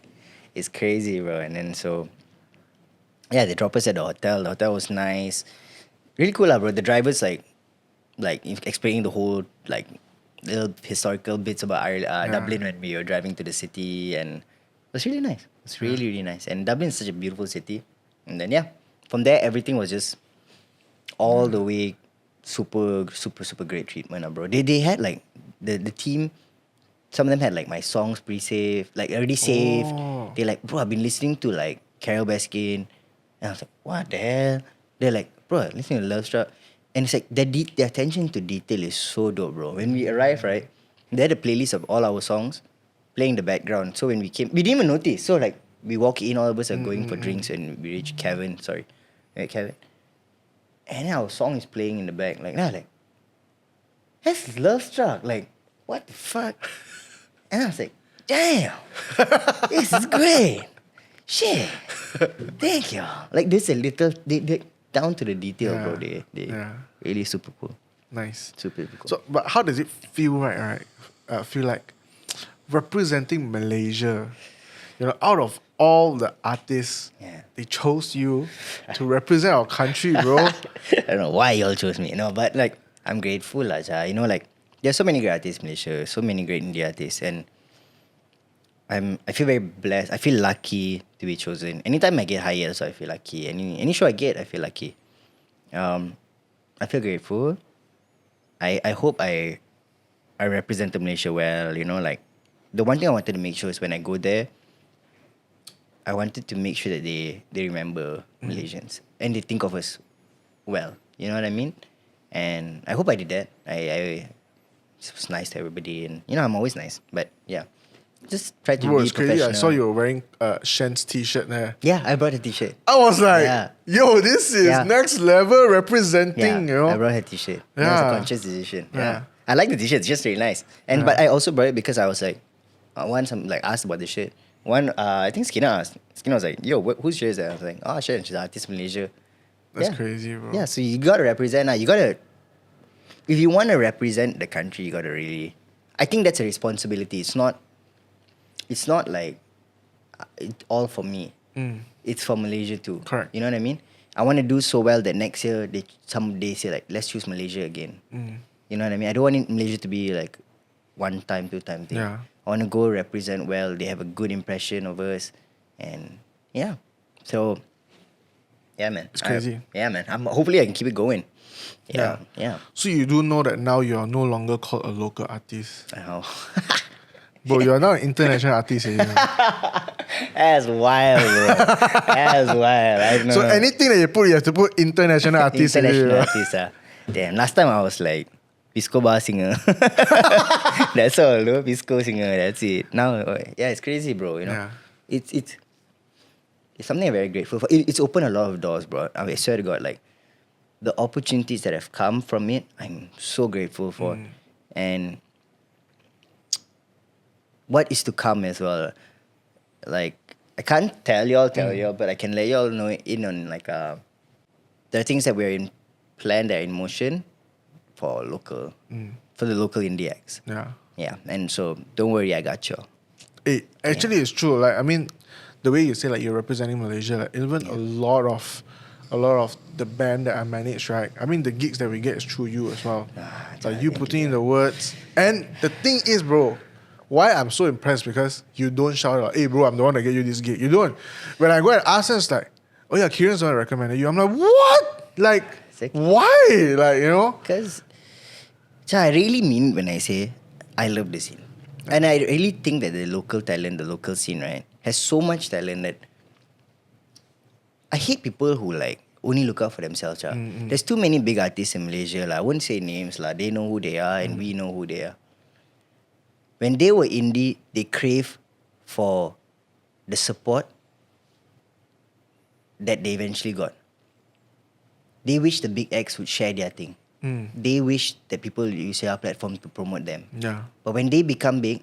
it's crazy, bro. And then so, yeah, they dropped us at the hotel. The hotel was nice. Really cool, bro. The drivers, like explaining the whole, little historical bits about Dublin when we were driving to the city. And it was really nice. It's really, really nice. And Dublin is such a beautiful city. And then, yeah, from there, everything was just all the way super, super, super great treatment, bro. They had, the team, some of them had, my songs pre-saved, already saved. They're like, bro, I've been listening to, Carol Baskin. And I was like, what the hell? They're like, bro, listening to Love Struck. And it's like, the attention to detail is so dope, bro. When we arrived, right, they had a playlist of all our songs playing in the background. So when we came, we didn't even notice. So, we walk in, all of us are going for drinks, and we reach Kevin. Right, Kevin? And then our song is playing in the back. That's Love Struck. What the fuck? And I was like, damn, this is great. Shit. Thank you. This a little, they down to the detail, bro. They really super cool. Nice. Super cool. So, but how does it feel, right? Feel like representing Malaysia, out of all the artists, they chose you to represent our country, bro. I don't know why y'all chose me, but I'm grateful, there's so many great artists in Malaysia, so many great indie artists, and I feel very blessed. I feel lucky to be chosen. Anytime I get hired, so I feel lucky. Any show I get, I feel lucky. I feel grateful. I hope I represented Malaysia well. The one thing I wanted to make sure is when I go there, I wanted to make sure that they remember Malaysians and they think of us well. You know what I mean? And I hope I did that. I was nice to everybody, and I'm always nice. But yeah, just try to Bro, be it's crazy. professional. I saw you were wearing Shen's t-shirt there. Yeah, I brought a t-shirt. I was like, Yeah. yo, this is next level representing, I brought her t-shirt. Yeah. It was a conscious decision. Yeah. I like the t-shirt. It's just really nice. And but I also brought it because I was like, once I'm like asked about the shirt. I think Skinner asked. Skinner was like, yo, whose shirt is that? I was like, oh, shit, she's an artist Malaysia. That's crazy, bro. Yeah, so you gotta represent. If you want to represent the country, you gotta really. I think that's a responsibility. It's not like all for me. It's for Malaysia too. Correct. You know what I mean? I want to do so well that next year they say like, let's choose Malaysia again. You know what I mean? I don't want Malaysia to be like 1 time, 2 time thing. Yeah. I want to go represent well. They have a good impression of us, and yeah. So yeah, man. It's crazy. Yeah, man. Hopefully I can keep it going. Yeah. So you do know that now you are no longer called a local artist. Oh. Bro, you are now an international artist. That's wild, bro. That's wild. I know. So anything that you have to put international artist. International artist. Damn. Last time I was like Pisco bar singer. That's all, no? Pisco singer. That's it. Now, it's crazy, bro. You know, it's something I'm very grateful for. It's opened a lot of doors, bro. I swear to God, like the opportunities that have come from it, I'm so grateful for, and what is to come as well. Like I can't tell y'all, but I can let y'all know in on like there are things that we're in plan that are in motion for the local indie acts. Yeah, and so don't worry, I got you. Actually, it's true. Like I mean, the way you say like you're representing Malaysia, like even a lot of the band that I manage, right? I mean, the gigs that we get is through you as well. Like you putting in the words. And the thing is, bro, why I'm so impressed because you don't shout out, hey bro, I'm the one that get you this gig. You don't. When I go and ask them, it's like, oh yeah, Kyren's the one that recommended you. I'm like, what? Like, why? Like, you know? Because I really mean when I say I love the scene. And I really think that the local talent, the local scene, right, has so much talent that I hate people who like only look out for themselves. There's too many big artists in Malaysia. I wouldn't say names. They know who they are and we know who they are. When they were indie, they crave for the support that they eventually got. They wish the big acts would share their thing. They wish that people use their platform to promote them. Yeah. But when they become big,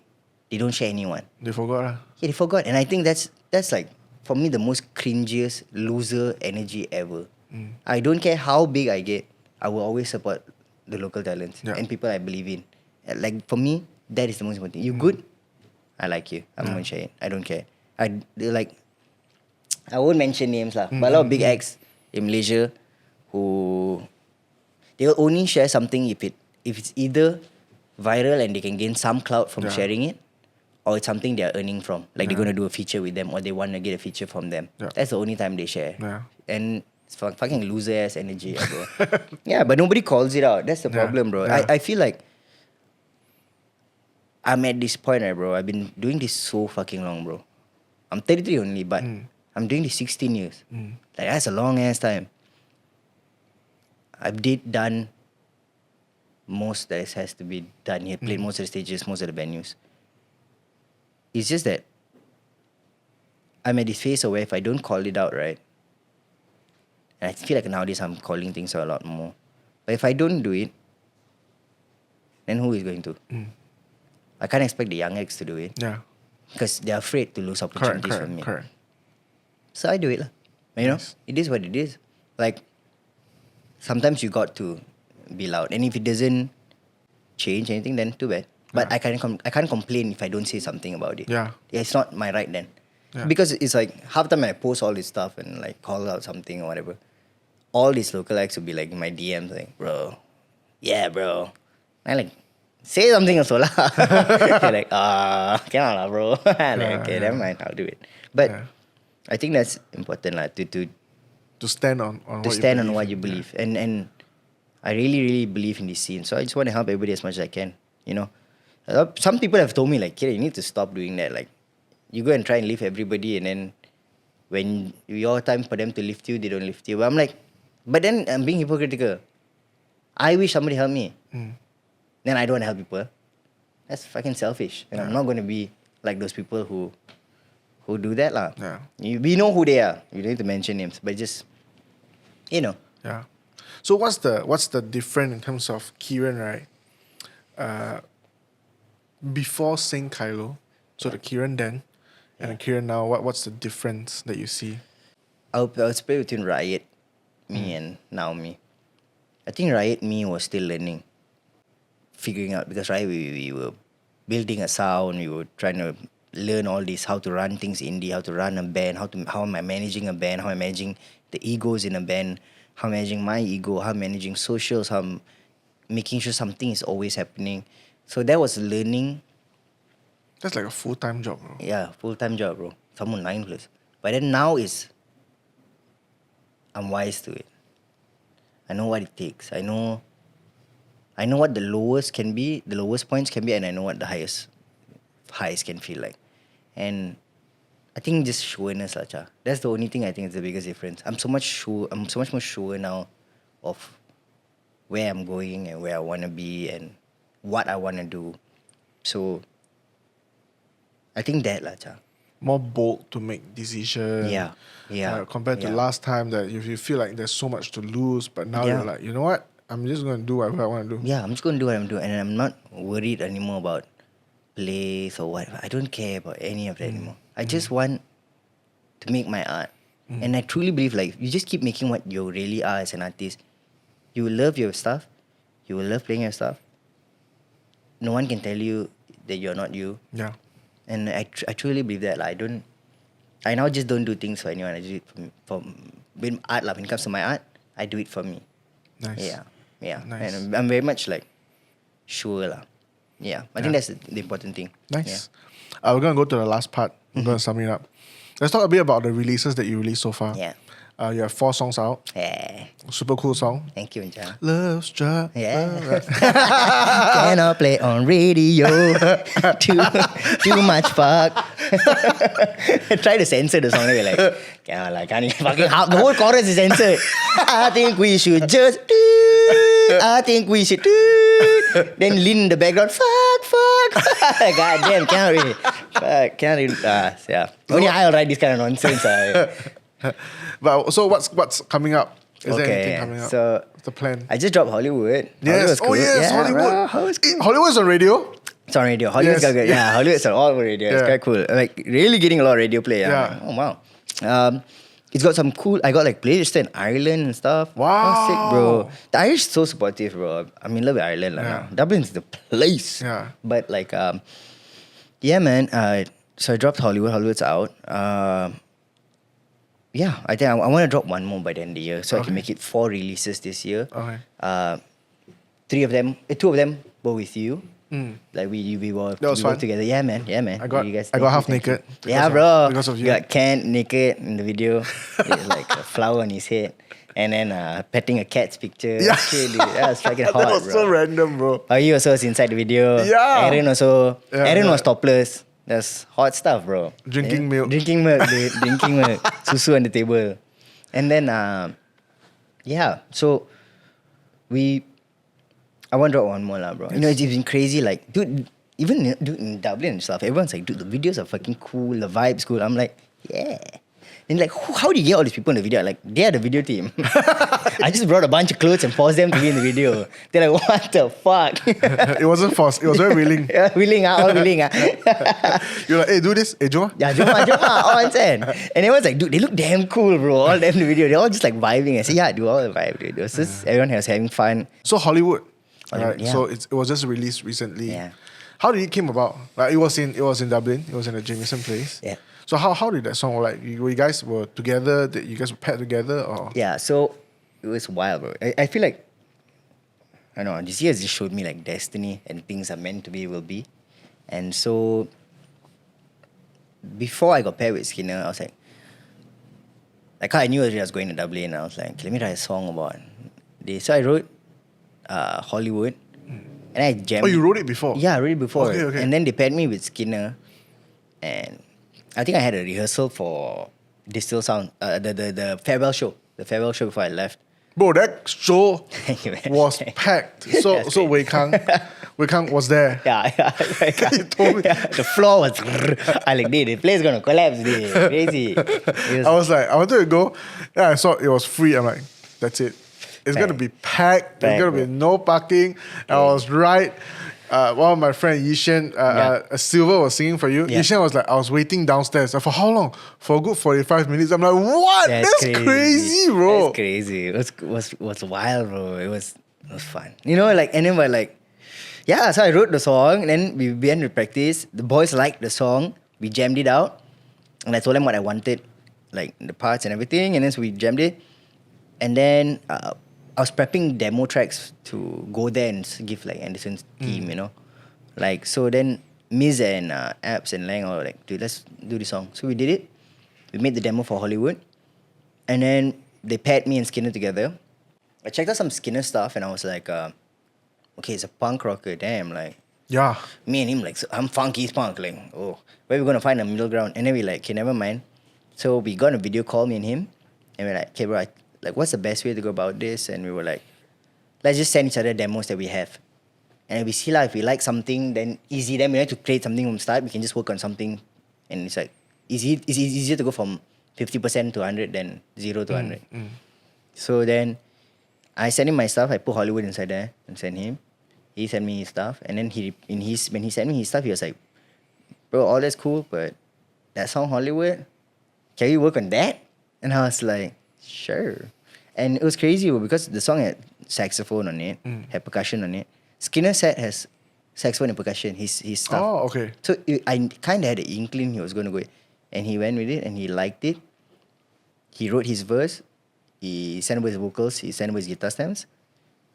they don't share anyone. They forgot. Yeah, they forgot. And I think that's like, for me, the most cringiest loser energy ever. I don't care how big I get, I will always support the local talents and people I believe in. Like, for me, that is the most important thing. You good? I like you. I'm going to share it. I don't care. I won't mention names, but a lot of big acts in Malaysia who they will only share something if it's either viral and they can gain some clout from sharing it, or it's something they're earning from. Like they're going to do a feature with them or they want to get a feature from them. That's the only time they share. And it's fucking loser ass energy, bro. Yeah, but nobody calls it out. That's the problem, bro. I feel like I'm at this point, right, bro. I've been doing this so fucking long, bro. I'm 33 only, but I'm doing this 16 years. Like, that's a long ass time. I've done most that has to be done here. Played most of the stages, most of the venues. It's just that I'm at this phase where if I don't call it out, right, and I feel like nowadays I'm calling things out a lot more. But if I don't do it, then who is going to? I can't expect the young acts to do it. Yeah. Because they're afraid to lose opportunities from me. Correct. So I do it. You know, it is what it is. Like, sometimes you got to be loud. And if it doesn't change anything, then too bad. But I can't complain if I don't say something about it. Yeah. It's not my right then. Because it's like, half the time I post all this stuff and like call out something or whatever, all these local acts will be like in my DMs like, bro, yeah, bro. And like, say something also lah. They're like, cannot lah, bro. Like, okay, never mind, I'll do it. But I think that's important lah, to stand on what you believe. And I really, really believe in this scene. So I just want to help everybody as much as I can. You know, some people have told me like, Kyren, you need to stop doing that. Like, you go and try and lift everybody, and then when your time for them to lift you, they don't lift you. But I'm like, But then I'm being hypocritical. I wish somebody helped me. Then I don't want to help people. That's fucking selfish. And I'm not going to be like those people who do that lah. Yeah. We know who they are. You don't need to mention names, but just, you know. Yeah. So what's the difference in terms of Kyren, right? Before Saint Kylo, so the Kyren then and the Kyren now, what's the difference that you see? I would split between Ryöt, me and Naomi. I think Ryöt me was still learning, figuring out, because we were building a sound, we were trying to learn all this, how to run things indie, how to run a band, how am I managing a band, how am I managing the egos in a band, how am I managing my ego, how am I managing socials, how I'm making sure something is always happening. So that was learning. That's like a full-time job, bro. Yeah, full-time job, bro. Someone 9 plus. But then now I'm wise to it. I know what it takes. I know what the lowest points can be, and I know what the highs can feel like. And I think just sureness, Lacha. That's the only thing I think is the biggest difference. I'm so much more sure now of where I'm going and where I want to be and what I want to do. So I think that, Lacha. More bold to make decisions. Yeah. Compared to last time that if you feel like there's so much to lose, but now you're like, you know what? I'm just going to do whatever I want to do. Yeah, I'm just going to do what I'm doing. And I'm not worried anymore about place or whatever. I don't care about any of that anymore. I just want to make my art. And I truly believe, like, you just keep making what you really are as an artist. You will love your stuff. You will love playing your stuff. No one can tell you that you're not you. Yeah. And I truly believe that. Like, I now just don't do things for anyone. I do it for when art. Like, when it comes to my art, I do it for me. Nice. Yeah. Nice. And I'm very much like sure lah. Yeah. I think that's the important thing. Nice. We're going to go to the last part. We're going to sum it up. Let's talk a bit about the releases that you released so far. Yeah. You have 4 songs out. Yeah. Super cool song. Thank you, Incha. Love Struck. Yeah. Cannot play on radio. Too much fuck. Try to censor the song. We're like, can't even fucking half. The whole chorus is censored. I think we should just do. I think we should do. Then Lin in the background. Fuck. God damn, can't really. Fuck, can't really. Yeah. Only I'll write this kind of nonsense. But so what's coming up? Is there anything coming up? So what's the plan? I just dropped Hollywood. Yes. Hollywood's cool. Hollywood. Bro, Hollywood's on radio. It's on radio. Hollywood's got good. Yeah, Hollywood's on all over radio. It's quite cool. Like really getting a lot of radio play. Yeah. Oh wow. It's got some cool. I got like playlists in Ireland and stuff. Wow. Oh, sick, bro. The Irish is so supportive, bro. I'm in love with Ireland now. Dublin's the place. Yeah. But like, yeah, man. So I dropped Hollywood. Hollywood's out. Yeah, I think I want to drop one more by the end of the year, so I can make it 4 releases this year. Okay. 2 of them were with you. Like we were together. Yeah, man. I got half naked. Yeah, bro. Because of you. You got Kent naked in the video, with like a flower on his head, and then petting a cat's picture. Yeah. Shit, dude. That was fucking hot, That was bro. so random, bro. You also was inside the video. Yeah. Aaron also. Yeah, Aaron was topless. That's hot stuff, bro. Drinking milk. Drinking milk, dude. Drinking milk. Susu on the table. And then, so I want to drop one more lah, bro. You know, it's been crazy. Like, dude, even in Dublin and stuff, everyone's like, dude, the videos are fucking cool. The vibe's cool. I'm like, yeah. And like, how do you get all these people in the video? Like, they are the video team. I just brought a bunch of clothes and forced them to be in the video. They're like, what the fuck? It wasn't forced. It was very willing. Yeah, willing, all willing. You're like, hey, do this. Hey, Joma. Yeah, Joma, all insane. And everyone's like, dude, they look damn cool, bro. All them in the video. They're all just like vibing. I say, yeah, do all the vibe, dude. It was just, everyone was having fun. So Hollywood. Right. Yeah. So it was just released recently. Yeah. How did it came about? Like it was in Dublin. It was in a Jameson place. Yeah. So how did that song like? You guys were together? That you guys were paired together or? Yeah. So it was wild, bro. I feel like I don't know. This year has just showed me like destiny and things are meant to be will be, and so before I got paired with Skinner, I was like I knew I was going to Dublin. And I was like, let me write a song about this. So I wrote Hollywood. And I jammed. Oh, you wrote it before? Yeah, I wrote it before. Okay. And then they paired me with Skinner. And I think I had a rehearsal for Distill Sound, the farewell show. The farewell show before I left. Bro, that show Thank you, man. was packed. So That's so great. Wei Kang was there. Yeah. He told me. The floor was. I like, the place gonna collapse. Crazy. I was like, I wanted to go. Yeah, I saw it was free. I'm like, that's it. It's gonna be packed. There's gonna be no parking. And I was right. One of my friend Yishan, Silver was singing for you. Yeah. Yishan was like, I was waiting downstairs. For how long? For a good 45 minutes. I'm like, what? That's crazy, bro. That's crazy. It was wild, bro. It was fun. You know, like, and then we're like, yeah, so I wrote the song, and then we began to practice. The boys liked the song. We jammed it out. And I told them what I wanted, like the parts and everything. And then so we jammed it. And then I was prepping demo tracks to go there and give like Anderson's team, you know. Like, so then Miz and Abs and Lang were like, dude, let's do this song. So we did it. We made the demo for Hollywood. And then they paired me and Skinner together. I checked out some Skinner stuff and I was like, okay, it's a punk rocker, damn. Like, Yeah. me and him, like, so I'm funky, he's punk. Like, oh, where are we going to find a middle ground? And then we like, okay, never mind. So we got a video call, me and him. And we're like, okay, bro, like, what's the best way to go about this? And we were like, let's just send each other demos that we have. And we see like, if we like something, then easy. Then we have to create something from start. We can just work on something. And it's like, it's easier to go from 50% to 100 than 0 to 100. So then I sent him my stuff. I put Hollywood inside there and sent him. He sent me his stuff. And then when he sent me his stuff, he was like, bro, all that's cool, but that song Hollywood, can we work on that? And I was like, sure. And it was crazy because the song had saxophone on it, had percussion on it. Skinner's set has saxophone and percussion, his stuff. Oh, okay. So I kind of had an inkling he was going to go. And he went with it and he liked it. He wrote his verse. He sent over his vocals. He sent over his guitar stems.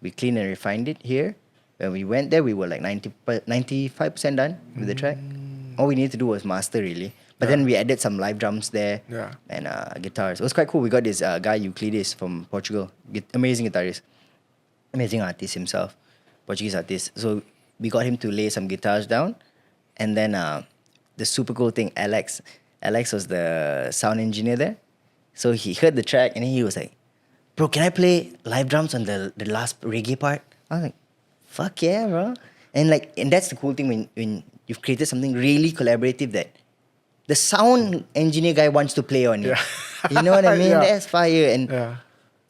We cleaned and refined it here. When we went there, we were like 95% done with the track. All we needed to do was master, really. But then we added some live drums there and guitars. It was quite cool. We got this guy, Euclides, from Portugal. Amazing guitarist. Amazing artist himself. Portuguese artist. So we got him to lay some guitars down. And then the super cool thing, Alex was the sound engineer there. So he heard the track and then he was like, bro, can I play live drums on the last reggae part? I was like, fuck yeah, bro. And that's the cool thing when you've created something really collaborative that the sound engineer guy wants to play on it. Yeah. You know what I mean? Yeah. That's fire. And Yeah.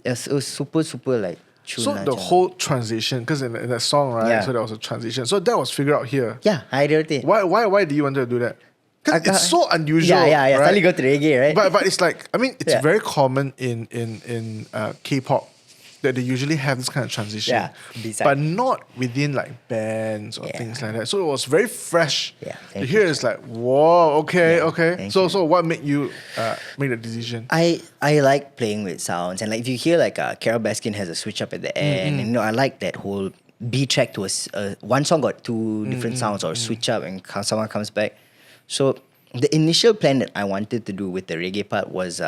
it was super, super like true. So the whole transition, because in that song, right? Yeah. So there was a transition. So that was figured out here. Yeah, I wrote it. Why do you want to do that? Because it's so unusual. Yeah. Right? Suddenly go to reggae, right? But it's like, I mean, it's Yeah. very common in K-pop that they usually have this kind of transition. Yeah, B-side. But not within like bands or things like that. So it was very fresh. Yeah, To thank hear it's like, whoa, okay. thank So you. so what made you make the decision? I like playing with sounds, and like if you hear like Carol Baskin has a switch up at the end, and I like that whole B track to one song got two different sounds or switch up and someone comes back. So the initial plan that I wanted to do with the reggae part was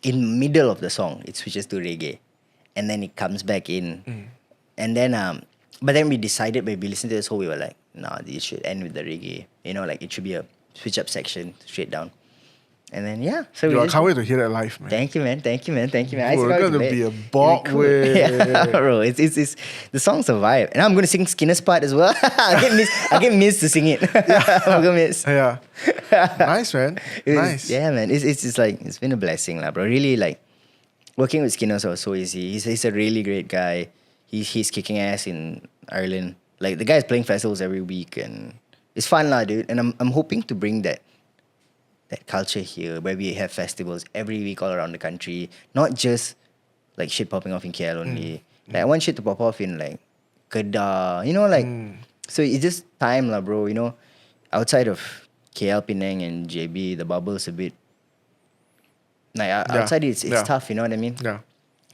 in middle of the song it switches to reggae, and then it comes back in, and then but then we decided when we listened to this whole, we were like, nah, this should end with the reggae. You know, like it should be a switch up section straight down. And then so Yo, I just, can't wait to hear that live, man. Thank you, man. We're gonna be a bop with. Yeah, bro. It's the song's a vibe, and I'm gonna sing Skinner's part as well. I get Miz to sing it. I'm gonna miss. Yeah. Nice, man. Nice. Yeah, man. It's just like it's been a blessing, lah, bro. Really, like working with Skinner was so easy. He's a really great guy. He's kicking ass in Ireland. Like the guy's playing festivals every week, and it's fun, lah, dude. And I'm hoping to bring that culture here where we have festivals every week all around the country, not just like shit popping off in KL only. Like I want shit to pop off in like Kedah, you know, like so it's just time, lah, bro. You know, outside of KL, Penang, and JB, the bubble's a bit like outside it's tough. You know what I mean? Yeah.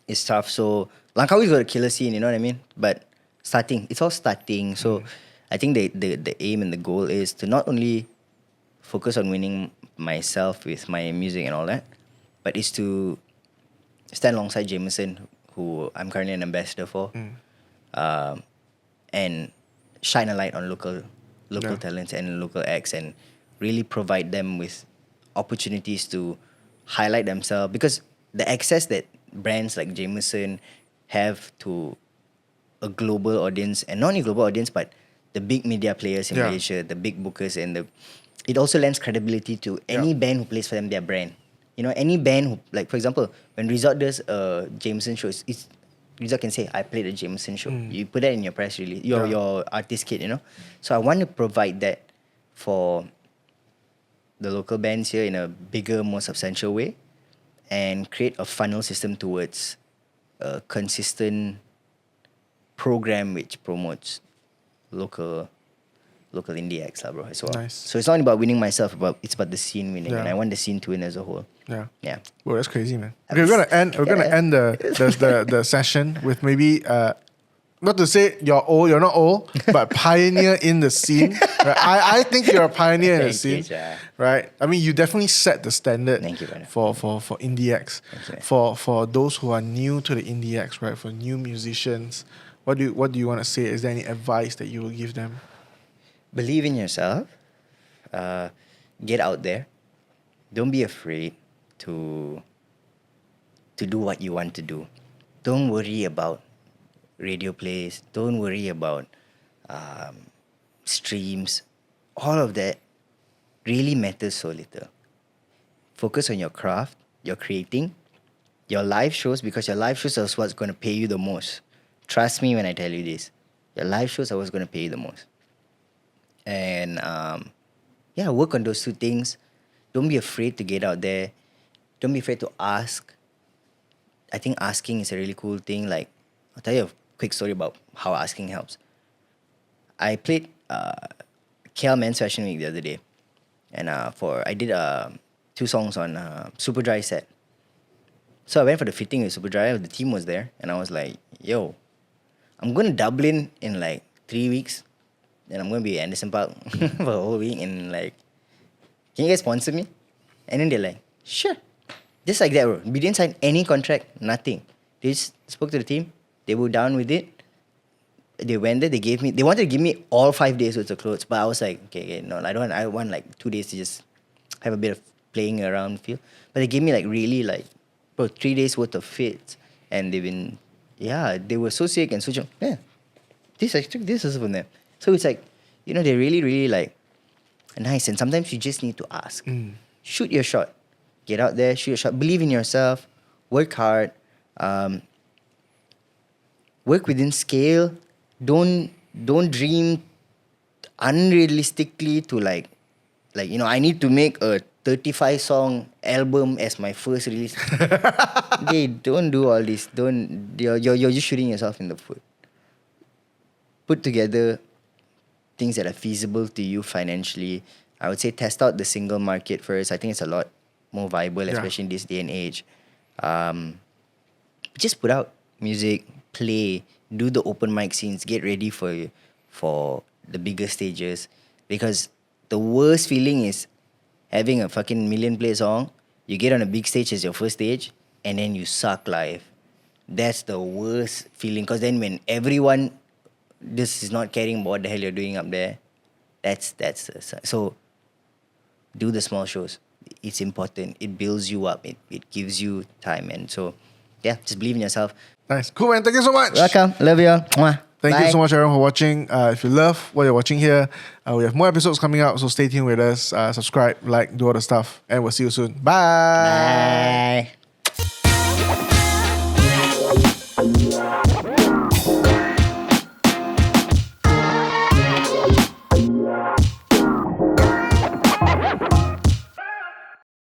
It's tough. So Langkawi's got a killer scene. You know what I mean? But it's all starting. So I think the aim and the goal is to not only focus on winning myself with my music and all that, but is to stand alongside Jameson, who I'm currently an ambassador for, and shine a light on local talents and local acts, and really provide them with opportunities to highlight themselves, because the access that brands like Jameson have to a global audience, and not only global audience, but the big media players in Malaysia, the big bookers, and it also lends credibility to any band who plays for them, their brand. You know, any band who, like, for example, when Resort does a Jameson show, Resort can say, I played a Jameson show. You put that in your press release, your artist kit, you know. So I want to provide that for the local bands here in a bigger, more substantial way, and create a funnel system towards a consistent program which promotes local indie acts, bro, as well. Nice. So it's not about winning myself, it's about the scene winning, and I want the scene to win as a whole. Yeah. Well, that's crazy, man. Okay, we're gonna end the session with maybe not to say you're not old, but pioneer in the scene. Right? I think you're a pioneer in the scene. Right? I mean, you definitely set the standard. Thank you, brother. for indie acts. For those who are new to the indie acts, right? For new musicians, what do you want to say? Is there any advice that you will give them? Believe in yourself. Get out there. Don't be afraid to do what you want to do. Don't worry about radio plays. Don't worry about streams. All of that really matters so little. Focus on your craft, your creating, your live shows, because your live shows are what's going to pay you the most. Trust me when I tell you this. Your live shows are what's going to pay you the most. And work on those two things. Don't be afraid to get out there. Don't be afraid to ask. I think asking is a really cool thing. Like, I'll tell you a quick story about how asking helps. I played KL Men's Fashion Week the other day, and I did 2 songs on Super Dry set. So I went for the fitting with Super Dry. The team was there, and I was like, "Yo, I'm going to Dublin in like 3 weeks, and I'm going to be at Anderson Park for a whole week, and like, can you guys sponsor me?" And then they're like, "Sure." Just like that, bro. We didn't sign any contract, nothing. They just spoke to the team. They were down with it. They went there. They wanted to give me all 5 days worth of clothes, but I was like, okay, no, I don't want. I want like 2 days to just have a bit of playing around feel. But they gave me like really like, bro, 3 days worth of fits, and they were so sick and so this is from them. So it's like, they're really, really like nice, and sometimes you just need to ask. Shoot your shot. Get out there, shoot your shot. Believe in yourself. Work hard. Work within scale. Don't dream unrealistically to like I need to make a 35 song album as my first release. Don't do all this. You're just shooting yourself in the foot. Put together things that are feasible to you financially. I would say test out the single market first. I think it's a lot more viable, especially in this day and age. Just put out music, play, do the open mic scenes, get ready for the bigger stages. Because the worst feeling is having a fucking million play song, you get on a big stage as your first stage, and then you suck live. That's the worst feeling. Because then when everyone is not caring about what the hell you're doing up there, so do the small shows. It's important. It builds you up. It gives you time. And so, just believe in yourself. Nice. Cool, man. Thank you so much. Welcome. Love you all. Mwah. Thank Bye. you so much, everyone, for watching. If you love what you're watching here, we have more episodes coming out, so stay tuned with us. Subscribe, like, do all the stuff, and we'll see you soon. Bye. Bye.